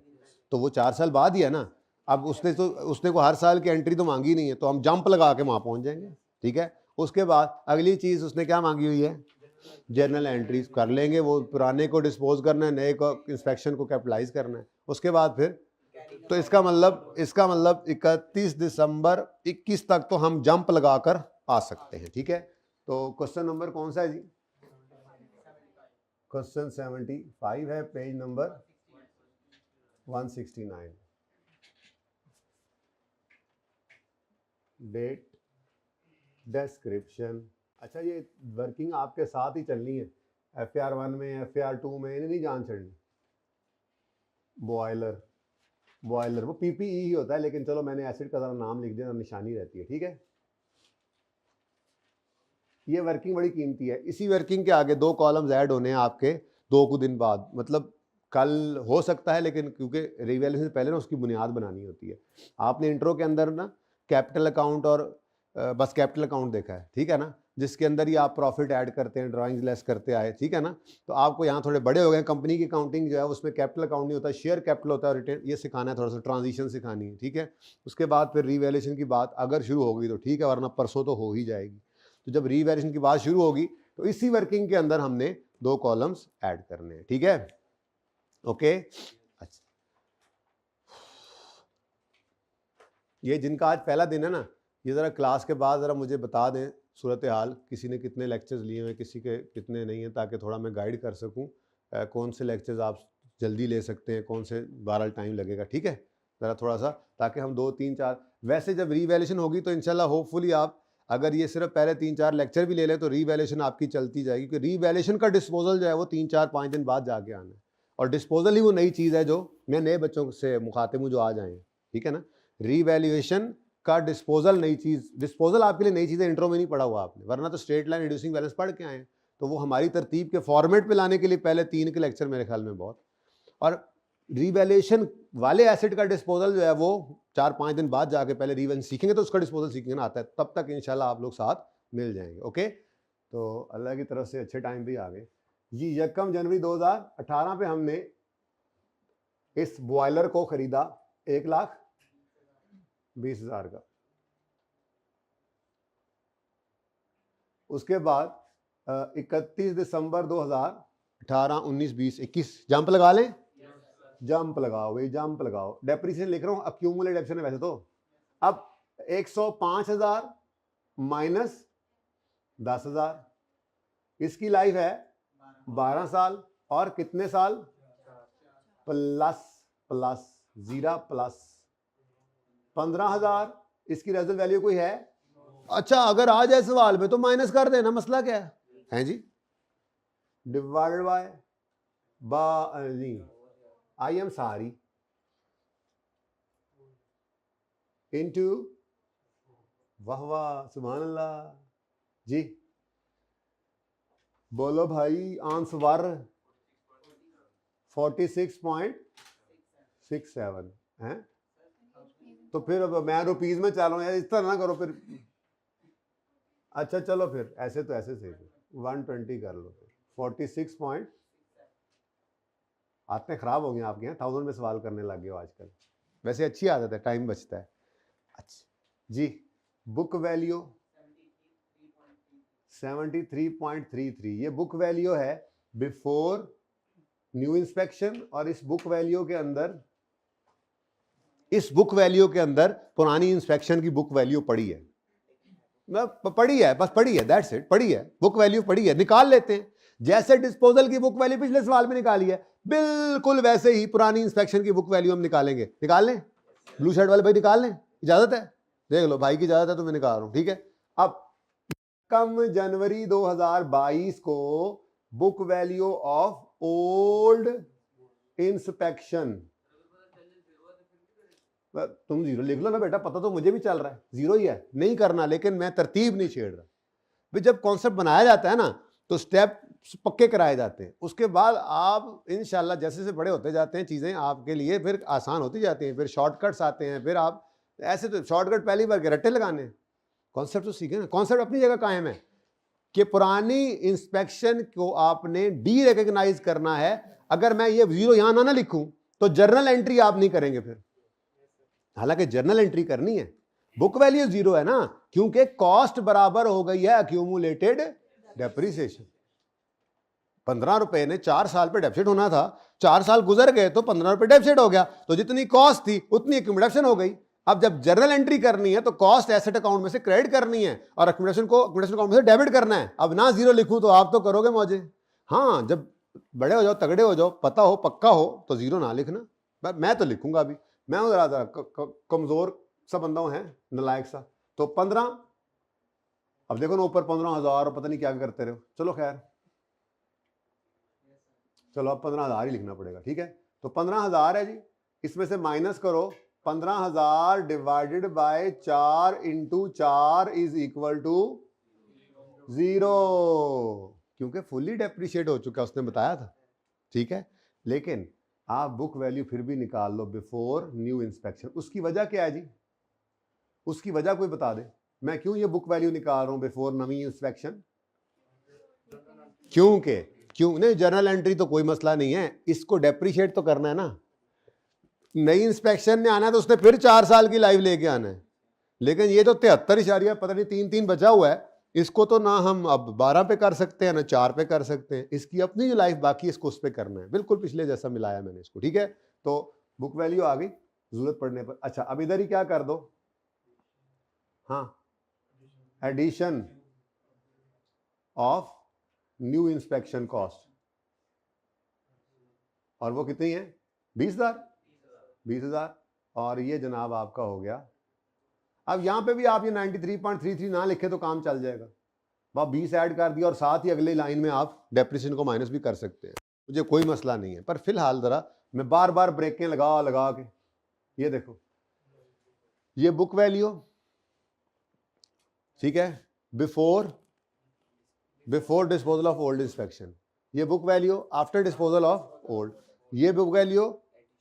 तो वो 4 साल बाद ही है ना। अब उसने को हर साल की एंट्री तो मांगी नहीं है, तो हम जंप लगा के वहाँ पहुँच जाएंगे, ठीक है। उसके बाद अगली चीज़ उसने क्या मांगी हुई है, जर्नल एंट्रीज कर लेंगे, वो पुराने को डिस्पोज करना है, नए को इंस्पेक्शन को कैपिटलाइज करना है। उसके बाद फिर तो इसका मतलब 31 दिसंबर 21 तक तो हम जंप लगाकर आ सकते हैं, ठीक है। तो क्वेश्चन नंबर कौन सा है जी? क्वेश्चन 75 है, पेज नंबर 169। Date, description. अच्छा, ये वर्किंग आपके साथ ही चलनी है, FAR1 में, FAR2 में इन्हें नहीं जान चढ़नी। बॉयलर वो PPE ही होता है, लेकिन चलो मैंने एसिड का जरा नाम लिख दिया, निशानी रहती है, ठीक है। ये वर्किंग बड़ी कीमती है। इसी वर्किंग के आगे 2 कॉलम्स ऐड होने हैं आपके 2 दिन बाद, मतलब कल हो सकता है, लेकिन क्योंकि रिवैल्यूएशन से पहले ना उसकी बुनियाद बनानी होती है। आपने इंट्रो के अंदर ना कैपिटल अकाउंट और बस कैपिटल अकाउंट देखा है, ठीक है ना, जिसके अंदर ही आप प्रॉफिट ऐड करते हैं, ड्राइंग्स लेस करते आए, ठीक है ना। तो आपको यहाँ थोड़े बड़े हो गए, कंपनी की अकाउंटिंग जो है उसमें कैपिटल अकाउंट नहीं होता, शेयर कैपिटल होता है, रिटेन ये सिखाना है, थोड़ा सा ट्रांजिशन सिखानी है, ठीक है। उसके बाद फिर रिवैल्यूएशन की बात अगर शुरू होगी तो ठीक है, वरना परसों तो हो ही जाएगी। तो जब रिवैल्यूएशन की बात शुरू होगी तो इसी वर्किंग के अंदर हमने 2 कॉलम्स ऐड करने हैं, ठीक है, ओके। अच्छा, ये जिनका आज पहला दिन है ना, ये ज़रा क्लास के बाद ज़रा मुझे बता दें सूरत हाल, किसी ने कितने लेक्चर्स लिए हुए, किसी के कितने नहीं हैं, ताकि थोड़ा मैं गाइड कर सकूं कौन से लेक्चर्स आप जल्दी ले सकते हैं, कौन से बहरहाल टाइम लगेगा, ठीक है। ज़रा थोड़ा सा, ताकि हम 2, 3, 4 वैसे जब रीवैल्यूएशन होगी तो इंशाल्लाह होपफुली आप अगर ये सिर्फ पहले 3, 4 लेक्चर भी ले लें तो रीवैल्यूएशन आपकी चलती जाएगी, क्योंकि रीवैल्यूएशन का डिस्पोजल जो है वो 3, 4, 5 दिन बाद जाके आना है, और डिस्पोजल ही वो नई चीज़ है जो मैं नए बच्चों से मुखातिब हूँ जो आ जाएँ, ठीक है ना। रीवैल्यूएशन का डिस्पोजल नई चीज़, डिस्पोजल आपके लिए नई चीज़ है, इंट्रो में नहीं पढ़ा हुआ आपने, वरना तो स्ट्रेट लाइन रिड्यूसिंग बैलेंस पढ़ के आए हैं। तो वो हमारी तरतीब के फॉर्मेट पे लाने के लिए पहले 3 के लेक्चर मेरे ख्याल में बहुत, और रीवैल्यूएशन वाले एसेट का डिस्पोजल जो है वो 4-5 दिन बाद जाके पहले रीवैल्यूएशन सीखेंगे तो उसका डिस्पोजल सीखना आता है, तब तक इंशाल्लाह आप लोग साथ मिल जाएंगे, ओके। तो अल्लाह की तरफ से अच्छे टाइम भी आ गए जी। 1 जनवरी 2018 पे हमने इस बॉयलर को खरीदा 1,20,000 का। उसके बाद 31 दिसंबर 2018, 19, 20, 21 जंप लगा लें, जंप लगाओ भाई, जंप लगाओ। डेप्रिसिएशन लिख रहा हूं, अक्यूमुलेट डेप्रिसिएशन है वैसे तो। अब 105,000 माइनस 10,000, इसकी लाइफ है 12 साल, और कितने साल प्लस प्लस 0 प्लस 15,000, इसकी रेजल वैल्यू कोई है? अच्छा, अगर आ जाए सवाल में तो माइनस कर देना, मसला क्या है जी। Divided by I am sorry into, वाह वाह सुभान अल्लाह जी, बोलो भाई आंसर 46.67 है। तो फिर अब मैं रुपीज में चल रहा हूँ यार, इस तरह ना करो फिर। अच्छा चलो फिर ऐसे तो ऐसे सही, 120 कर लो फिर, 46 पॉइंट। आदतें खराब हो गई आपकी हैं, 1000 में सवाल करने लग गए हो आजकल, वैसे अच्छी आदत है, टाइम बचता है। अच्छा जी, बुक वैल्यू 73.33, ये बुक वैल्यू है बिफोर न्यू इंस्पेक्शन, और इस बुक वैल्यू के अंदर पुरानी इंस्पेक्शन की बुक वैल्यू पड़ी है, पड़ी है, बस पड़ी है, दैट्स इट, पड़ी है, बुक वैल्यू पड़ी है, निकाल लेते हैं। जैसे डिस्पोजल की बुक वैल्यू पिछले सवाल में निकाली है, बिल्कुल वैसे ही पुरानी इंस्पेक्शन की बुक वैल्यू हम निकालेंगे। निकाल लें, ब्लू शर्ट वाले भाई निकाल लें, इजाजत है? देख लो, भाई की इजाजत है तो मैं निकाल रहा हूं, ठीक है। अब कम जनवरी 2022 को book value of old inspection, तुम 0 लिख लो ना बेटा, पता तो मुझे भी चल रहा है 0 ही है, नहीं करना, लेकिन मैं तरतीब नहीं छेड़ रहा। भी जब कॉन्सेप्ट बनाया जाता है ना तो स्टेप पक्के कराए जाते हैं, उसके बाद आप इंशाल्लाह जैसे जैसे बड़े होते जाते हैं चीज़ें आपके लिए फिर आसान होती जाती हैं, फिर शॉर्टकट्स आते हैं, फिर आप ऐसे तो शॉर्टकट पहली बार रट्टे लगाने, कॉन्सेप्ट तो सीखे ना। कॉन्सेप्ट अपनी जगह कायम है कि पुरानी इंस्पेक्शन को आपने डी रिकग्नाइज करना है। अगर मैं ये 0 यहाँ ना लिखूं तो जर्नल एंट्री आप नहीं करेंगे, फिर हालांकि जर्नल एंट्री करनी है, बुक वैल्यू 0 है ना, क्योंकि कॉस्ट बराबर हो गई है अक्यूमुलेटेड डेप्रिसिएशन। 15 रुपए ने 4 साल पे डेफिसिट होना था, 4 साल गुजर गए तो 15 रुपए डेफिसिट हो गया, तो जितनी कॉस्ट थी उतनी एक्यूमुलेशन हो गई। अब जब जर्नल एंट्री करनी है तो कॉस्ट एसेट अकाउंट में से क्रेडिट करनी है और एक्यूमुलेशन को एक्यूमुलेशन अकाउंट में से डेबिट करना है। अब ना 0 लिखूं तो आप तो करोगे मौजे। हाँ, जब बड़े हो जाओ, तगड़े हो जाओ, पता हो, पक्का हो, तो 0 ना लिखना। मैं तो लिखूंगा अभी, मैं हूं जरा कमजोर सा बंदा हूं, है नलायक सा। तो 15, अब देखो ना ऊपर 15,000 और पता नहीं क्या करते रहो। चलो खैर, चलो अब 15,000 ही लिखना पड़ेगा, ठीक है। तो 15,000 है जी, इसमें से माइनस करो 15,000 divided by 4 into 4 is equal to 0, क्योंकि फुल्ली डेप्रिशिएट हो चुका, उसने बताया था, ठीक है। लेकिन आप बुक वैल्यू फिर भी निकाल लो बिफोर न्यू इंस्पेक्शन। उसकी वजह क्या है जी, उसकी वजह कोई बता दे। मैं क्यों ये बुक वैल्यू निकाल रहा हूं बिफोर नवी इंस्पेक्शन? क्यों नहीं, जर्नल एंट्री तो कोई मसला नहीं है, इसको डेप्रिशिएट तो करना है ना। नई इंस्पेक्शन में आना है तो उसने फिर 4 साल की लाइफ लेके आना है। लेकिन ये तो 73 पता नहीं 3 बचा हुआ है, इसको तो ना हम अब 12 पे कर सकते हैं ना 4 पे कर सकते हैं। इसकी अपनी जो लाइफ बाकी है इसको उस पे करना है, बिल्कुल पिछले जैसा मिलाया मैंने इसको, ठीक है। तो बुक वैल्यू आ गई जरूरत पड़ने पर। अच्छा, अब इधर ही क्या कर दो, हाँ, addition of new inspection cost, और वो कितनी है? 20,000। और ये जनाब आपका हो गया। अब यहां पे भी आप ये 93.33 ना लिखे तो काम चल जाएगा। आप 20 ऐड कर दिया और साथ ही अगले लाइन में आप डेप्रिसिएशन को माइनस भी कर सकते हैं, मुझे कोई मसला नहीं है। पर फिलहाल जरा मैं बार बार ब्रेकें लगा के, ये देखो, ये बुक वैल्यू, ठीक है, before disposal of old inspection, ये book value after disposal of old, ये book value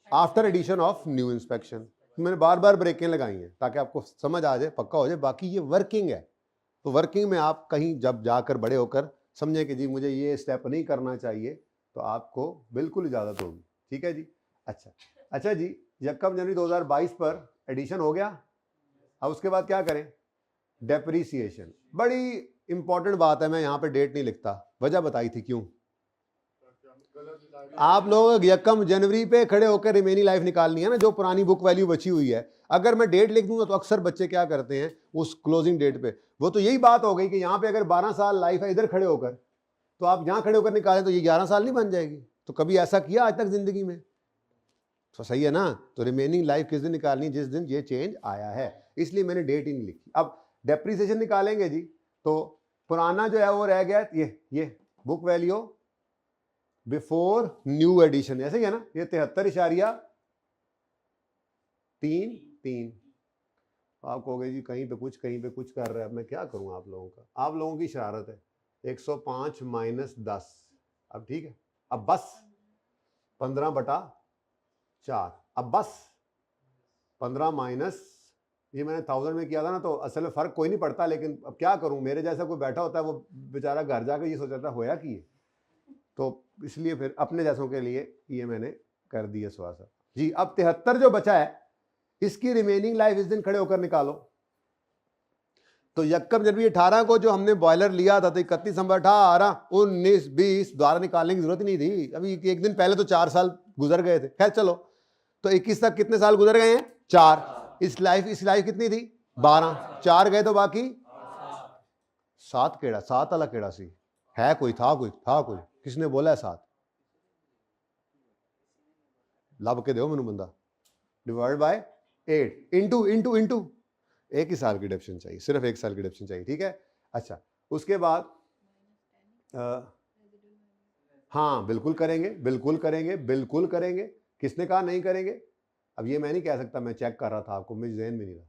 after addition of new inspection. मैंने बार बार ब्रेकें लगाई हैं ताकि आपको समझ आ जाए, पक्का हो जाए। बाकी ये वर्किंग है, तो वर्किंग में आप कहीं जब जाकर बड़े होकर समझें कि जी मुझे ये स्टेप नहीं करना चाहिए, तो आपको बिल्कुल इजाज़त होगी, ठीक है जी। अच्छा जी, 1 जनवरी 2022 पर एडिशन हो गया। अब उसके बाद क्या करें? डेप्रीसिएशन। बड़ी इंपॉर्टेंट बात है, मैं यहाँ पे डेट नहीं लिखता, वजह बताई थी क्यों। आप लोग 1 जनवरी पे खड़े होकर रिमेनिंग लाइफ निकालनी है ना, जो पुरानी बुक वैल्यू बची हुई है। अगर मैं डेट लिख दूंगा तो अक्सर बच्चे क्या करते हैं उस क्लोजिंग डेट पे, वो तो यही बात हो गई कि यहाँ पे अगर 12 साल लाइफ है इधर खड़े होकर, तो आप यहाँ खड़े होकर निकालें तो ये 11 साल नहीं बन जाएगी। तो कभी ऐसा किया आज तक जिंदगी में? तो सही है ना। तो रिमेनिंग लाइफ किस दिन निकालनी? जिस दिन ये चेंज आया है, इसलिए मैंने डेट ही नहीं लिखी। अब डेप्रिसिएशन निकालेंगे जी, तो पुराना जो है वो रह गया, ये book value before new addition, ऐसे ही है ना, ये 73.33। आप कहोगे जी कहीं पे कुछ कर रहे हैं, मैं क्या करूं? आप लोगों की शरारत है। 105 माइनस 10, अब ठीक है, अब बस 15/4, अब बस 15 माइनस, ये मैंने 1000 में किया था ना, तो असल में फर्क कोई नहीं पड़ता, लेकिन अब क्या करूं, मेरे जैसा कोई बैठा होता है वो बेचारा घर जाकर ये सोचता होया कि, तो इसलिए फिर अपने जैसों के लिए ये मैंने कर दिया स्वासा जी। अब 73 जो बचा है इसकी रिमेनिंग लाइफ इस दिन खड़े होकर निकालो। तो 1 जनवरी 18 को जो हमने बॉयलर लिया था, तो 31 दिसंबर 18, 19, 20 द्वारा निकालने की जरूरत ही नहीं थी। अभी एक दिन पहले तो 4 साल गुजर गए थे। खैर चलो, तो 21 तक कितने साल गुजर गए हैं? 4। इस लाइफ कितनी थी? 12। 4 गए तो बाकी 7 केड़ा, 7 वाला केड़ा सी है? कोई था कोई किसने बोला है 7? लब के दो मैनू बंदा। डिवाइड बाय 8 इंटू एक ही साल की डिडक्शन चाहिए, सिर्फ 1 साल की डिडक्शन चाहिए, ठीक है। अच्छा, उसके बाद हाँ बिल्कुल करेंगे। किसने कहा नहीं करेंगे? अब ये मैं नहीं कह सकता, मैं चेक कर रहा था, आपको मुझे ज़हन में नहीं रहा,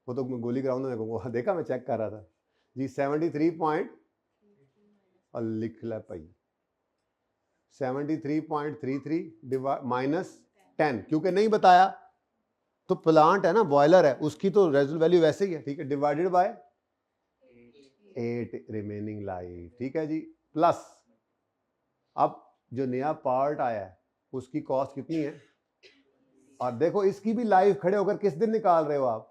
वो तो गोली ग्राउंड में कहूँगा, देखा मैं चेक कर रहा था जी। 73 पॉइंट, और लिख ला भाई 73.33 माइनस 10, क्योंकि नहीं बताया तो प्लांट है ना, बॉयलर है, उसकी तो रेजल वैल्यू वैसे ही है, ठीक है, डिवाइडेड बाय 8 रिमेनिंग लाइफ, ठीक है जी। प्लस अब जो नया पार्ट आया है उसकी कॉस्ट कितनी है? और देखो इसकी भी लाइफ खड़े होकर किस दिन निकाल रहे हो आप,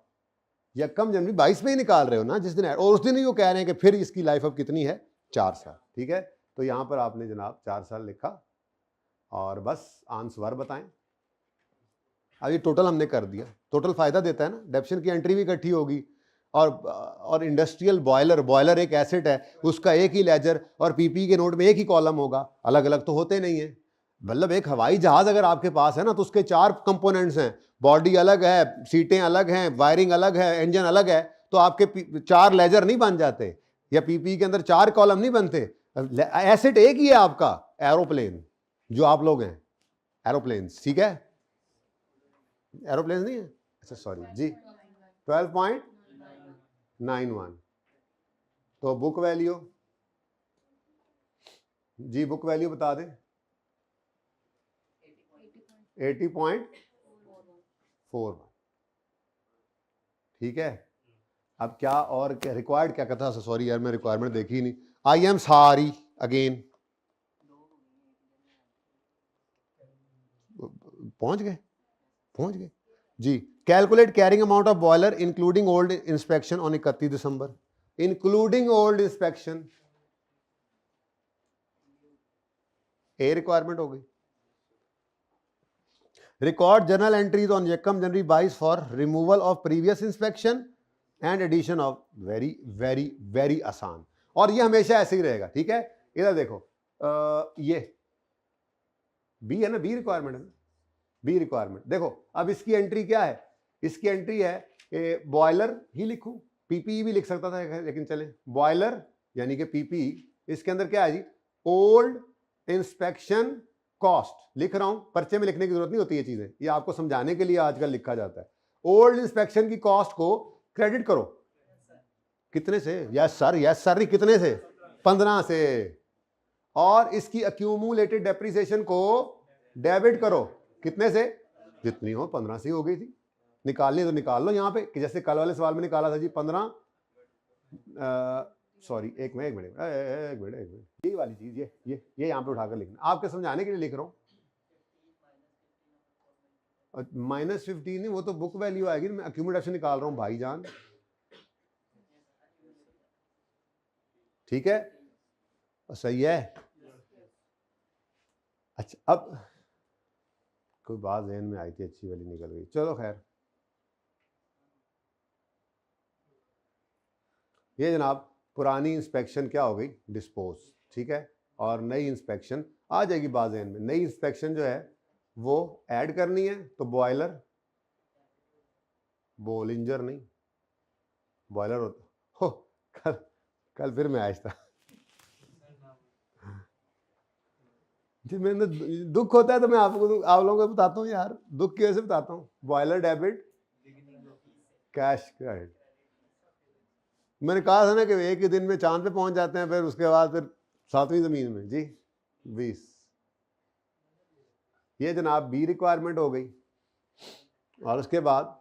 यकम जनवरी 22 में ही निकाल रहे हो ना जिस दिन, और उस दिन ही वो कह रहे हैं कि फिर इसकी लाइफ अब कितनी है, 4 साल। ठीक है, तो यहां पर आपने जनाब 4 साल लिखा और बस आंसर बताएं। अब ये टोटल हमने कर दिया, टोटल फायदा देता है ना, डेप्शन की एंट्री भी इकट्ठी होगी और इंडस्ट्रियल बॉयलर एक एसेट है, उसका एक ही लेजर और पीपी के नोट में एक ही कॉलम होगा, अलग अलग तो होते नहीं है। मतलब एक हवाई जहाज अगर आपके पास है ना तो उसके 4 कंपोनेंट्स हैं, बॉडी अलग है, सीटें अलग हैं, वायरिंग अलग है, इंजन अलग है, तो आपके 4 लेजर नहीं बन जाते, या पीपी के अंदर 4 कॉलम नहीं बनते। एसेट एक ही है आपका, एरोप्लेन, जो आप लोग हैं एरोप्लेन्स, ठीक है, एरोप्लेन नहीं है, अच्छा सॉरी जी, 12.91। तो बुक वैल्यू जी, बुक वैल्यू बता दें, 80.41। ठीक है, अब क्या और क्या रिक्वायर्ड क्या कहता, सॉरी यार मैं रिक्वायरमेंट देखी ही नहीं, आई एम सॉरी अगेन, पहुंच गए जी। Calculate carrying amount of boiler including old inspection on 31 December, including old inspection, a requirement हो गई। रिकॉर्ड जर्नल एंट्रीज ऑन यकम January 22 for removal of previous inspection and addition of, very very very आसान, और ये हमेशा ऐसे ही रहेगा। ठीक है, इधर देखो ये बी है ना, बी रिक्वायरमेंट है ना, बी रिक्वायरमेंट। देखो अब इसकी एंट्री क्या है, इसकी एंट्री है कि बॉयलर ही लिखूं, पीपी भी लिख सकता था लेकिन चले बॉयलर यानी कि पीपी, इसके अंदर क्या है जी, ओल्ड इंस्पेक्शन कॉस्ट लिख रहा हूं, पर्चे में लिखने की जरूरत नहीं होती ये चीजें, ये आपको समझाने के लिए आजकल लिखा जाता है। ओल्ड इंस्पेक्शन की कॉस्ट को क्रेडिट करो, कितने से, यस सर कितने से, 15 से, और इसकी अक्यूमुलेटेड डेप्रिसिएशन को डेबिट करो, कितने से, जितनी हो, 15 से हो गई थी, निकालनी तो निकाल लो यहाँ पे, कि जैसे कल वाले सवाल में निकाला था जी 15, सॉरी एक मिनट, यही वाली चीज, ये यहाँ पे उठाकर लिखना, आपके समझाने के लिए लिख रहा हूँ। -15 नहीं, वो तो बुक वैल्यू आएगी, मैं अक्यूमुलेशन निकाल रहा हूँ भाईजान। ठीक है, सही है। अच्छा, अब कोई बात ज़हन में आई थी, अच्छी वाली निकल गई, चलो खैर। ये जनाब पुरानी इंस्पेक्शन क्या हो गई, डिस्पोज, ठीक है, और नई इंस्पेक्शन आ जाएगी बात ज़हन में। नई इंस्पेक्शन जो है वो ऐड करनी है, तो बॉयलर, बोलिंजर नहीं, बॉयलर होता हो, कल फिर मैं आया था जी, मैंने दुख होता है तो मैं आप लोगों को बताता हूँ यार, दुख की वजह से बताता हूँ। बॉयलर डेबिट, कैश क्रेडिट, मैंने कहा था ना कि एक ही दिन में चांद पे पहुंच जाते हैं, फिर उसके बाद फिर 7वीं जमीन में जी 20। ये जनाब बी रिक्वायरमेंट हो गई, और उसके बाद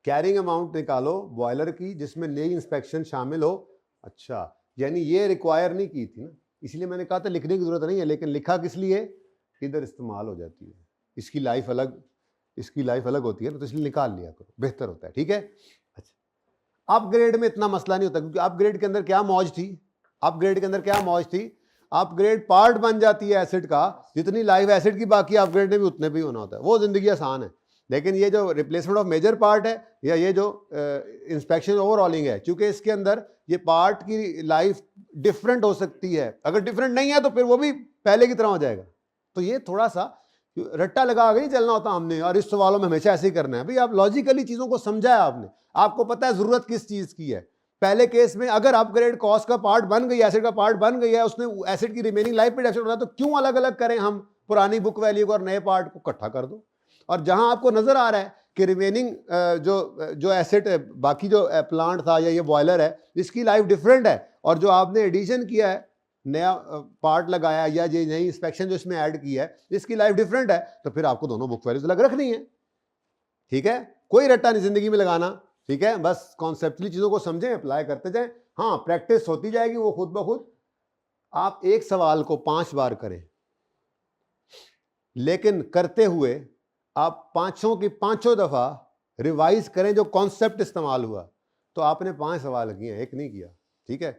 कैरिंग अमाउंट निकालो बॉयलर की जिसमें नई इंस्पेक्शन शामिल हो। अच्छा, यानी ये रिक्वायर नहीं की थी ना, इसलिए मैंने कहा था लिखने की जरूरत नहीं है, लेकिन लिखा किस लिए, इधर इस्तेमाल हो जाती है, इसकी लाइफ अलग, इसकी लाइफ अलग होती है ना, तो इसलिए निकाल लिया करो, बेहतर होता है। ठीक है, अच्छा, अपग्रेड में इतना मसला नहीं होता, क्योंकि अपग्रेड के अंदर क्या मौज थी, अपग्रेड के अंदर क्या मौज थी, अपग्रेड पार्ट बन जाती है एसिड का, जितनी लाइफ एसिड की बाकी अपग्रेड में भी उतने भी होना होता है, वो जिंदगी आसान है। लेकिन ये जो रिप्लेसमेंट ऑफ मेजर पार्ट है, या ये जो इंस्पेक्शन ओवरऑलिंग है, चूंकि इसके अंदर ये पार्ट की लाइफ डिफरेंट हो सकती है, अगर डिफरेंट नहीं है तो फिर वो भी पहले की तरह हो जाएगा। तो ये थोड़ा सा रट्टा लगा के नहीं चलना होता हमने, और इस सवालों में हमेशा ऐसे ही करना है भाई, आप लॉजिकली चीजों को समझा है आपने, आपको पता है जरूरत किस चीज की है। पहले केस में अगर अपग्रेड कॉस्ट का पार्ट बन गई, एसिड का पार्ट बन गई है, उसने एसिड की रिमेनिंग लाइफ पे डेफिसिट होता है, तो क्यों अलग अलग करें हम पुरानी बुक वैल्यू को और नए पार्ट को इकट्ठा कर दो। और जहां आपको नजर आ रहा है कि रिमेनिंग जो एसेट है, बाकी जो प्लांट था या ये बॉयलर है, इसकी लाइफ डिफरेंट है, और जो आपने एडिशन किया है, नया पार्ट लगाया या ये नई इंस्पेक्शन जो इसमें ऐड की है, इसकी लाइफ डिफरेंट है, तो फिर आपको दोनों बुक वैल्यूज अलग रखनी है। ठीक है, कोई रट्टा नहीं जिंदगी में लगाना। ठीक है, बस कॉन्सेप्चुअली चीजों को समझें, अप्लाई करते जाएं। हाँ, प्रैक्टिस होती जाएगी वो खुद ब खुद। आप एक सवाल को 5 बार करें, लेकिन करते हुए आप पांचों की पांचों दफा रिवाइज करें जो कॉन्सेप्ट इस्तेमाल हुआ। तो आपने 5 सवाल किए, एक नहीं किया, ठीक है।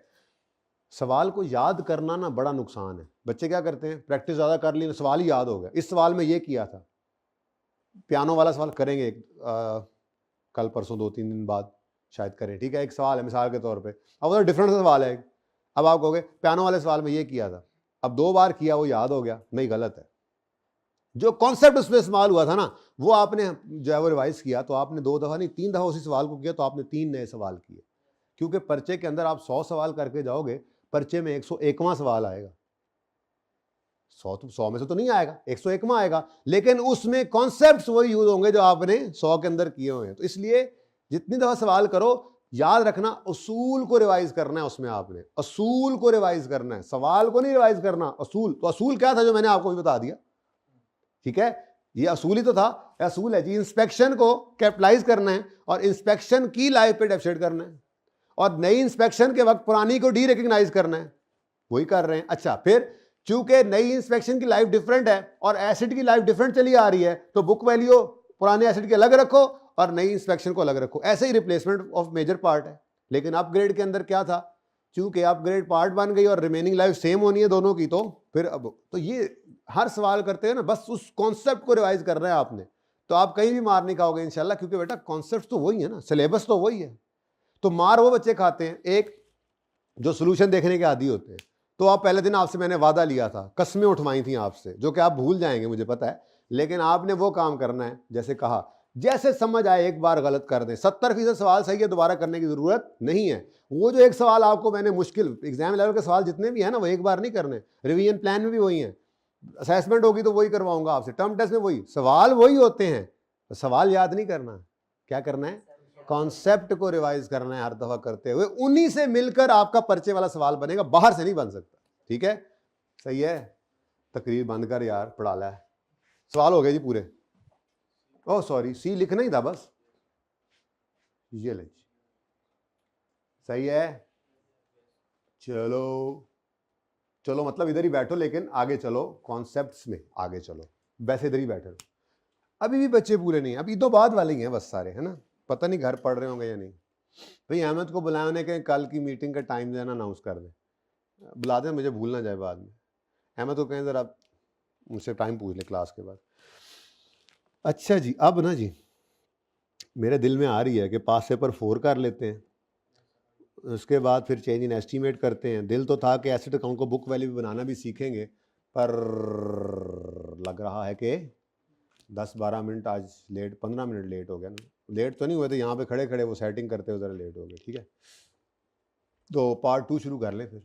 सवाल को याद करना ना बड़ा नुकसान है। बच्चे क्या करते हैं, प्रैक्टिस ज़्यादा कर ली, सवाल ही याद हो गया, इस सवाल में ये किया था। पियानो वाला सवाल करेंगे कल परसों 2-3 दिन बाद शायद करें, ठीक है। एक सवाल है मिसाल के तौर पे, अब वो डिफरेंट सवाल है। अब आप कहोगे पियानो वाले सवाल में ये किया था, अब 2 बार किया वो याद हो गया, नहीं, गलत है। जो कॉन्सेप्ट उसमें इस्तेमाल हुआ था ना, वो आपने जो है वो रिवाइज किया, तो आपने 2 दफा नहीं 3 दफा उसी सवाल को किया, तो आपने 3 नए सवाल किए। क्योंकि पर्चे के अंदर आप 100 सवाल करके जाओगे, पर्चे में 101वां सवाल आएगा। 100 में से तो नहीं आएगा, 101वां आएगा, लेकिन उसमें कॉन्सेप्ट्स वही यूज होंगे जो आपने 100 के अंदर किए हुए हैं। तो इसलिए जितनी दफा सवाल करो, याद रखना असूल को रिवाइज करना है, उसमें आपने असूल को रिवाइज करना है, सवाल को नहीं रिवाइज करना। असूल तो असूल क्या था जो मैंने आपको भी बता दिया, ठीक है। ये असूल ही तो था, असूल है जी, इंस्पेक्शन को कैपिटलाइज करना है और इंस्पेक्शन की लाइफ पे डेफिसिट करना है, और नई इंस्पेक्शन के वक्त पुरानी को डी रिकग्नाइज करना है, वही कर रहे हैं। अच्छा, फिर चूंकि नई इंस्पेक्शन की लाइफ डिफरेंट है और एसिड की लाइफ डिफरेंट चली आ रही है, तो बुक वैल्यू पुराने एसिड की अलग रखो और नई इंस्पेक्शन को अलग रखो। ऐसे ही रिप्लेसमेंट ऑफ मेजर पार्ट है। लेकिन अपग्रेड के अंदर क्या था, चूंकि अपग्रेड पार्ट बन गई और रिमेनिंग लाइफ सेम होनी है दोनों की, तो फिर अब तो ये हर सवाल करते हैं ना, बस उस कॉन्सेप्ट को रिवाइज कर रहे हैं आपने, तो आप कहीं भी मार नहीं खाओगे इंशाल्लाह, क्योंकि बेटा कॉन्सेप्ट तो वही है ना, सिलेबस तो वही है। तो मार वो बच्चे खाते हैं, एक जो सोल्यूशन देखने के आदी होते हैं। तो आप पहले दिन आपसे मैंने वादा लिया था, कस्में उठवाई थी आपसे, जो कि आप भूल जाएंगे मुझे पता है, लेकिन आपने वो काम करना है जैसे कहा, जैसे समझ आए एक बार गलत कर दें। 70% सवाल सही है, दोबारा करने की जरूरत नहीं है। वो जो एक सवाल आपको मैंने मुश्किल एग्जाम लेवल के सवाल जितने भी है ना, वो एक बार नहीं करने, रिवीजन प्लान में भी वही है, असेसमेंट होगी तो वही करवाऊंगा आपसे, टर्म टेस्ट में वही सवाल वही होते हैं। तो सवाल याद नहीं करना, क्या करना है, कॉन्सेप्ट को रिवाइज करना है हर दफा करते हुए, उन्हीं से मिलकर आपका पर्चे वाला सवाल बनेगा, बाहर से नहीं बन सकता, ठीक है। सही है, तकरीर बंद कर यार, पढ़ा ला है। सवाल हो गए जी पूरे, ओह सॉरी, सी लिखना ही था बस, ये ले, सही है। चलो चलो, मतलब इधर ही बैठो, लेकिन आगे चलो, कॉन्सेप्ट्स में आगे चलो, वैसे इधर ही बैठे रहो। अभी भी बच्चे पूरे नहीं, अभी तो बाद वाले ही हैं बस सारे, है ना। पता नहीं घर पढ़ रहे होंगे या नहीं। भाई अहमद को बुलाए, उन्हें कहें कल की मीटिंग का टाइम देना अनाउंस कर दें, बुला दें, मुझे भूल ना जाए बाद में। अहमद को कहें ज़रा मुझसे टाइम पूछ ले क्लास के बाद। अच्छा जी, अब ना जी मेरे दिल में आ रही है कि पास पेपर 4 कर लेते हैं, उसके बाद फिर चेंज इन एस्टीमेट करते हैं। दिल तो था कि एसेट अकाउंट को बुक वैल्यू बनाना भी सीखेंगे, पर लग रहा है कि 10-12 मिनट आज लेट, 15 मिनट लेट हो गया ना। लेट तो नहीं हुए थे, यहाँ पे खड़े खड़े वो सेटिंग करते हुए ज़रा लेट हो गए, ठीक है। तो पार्ट 2 शुरू कर लें फिर।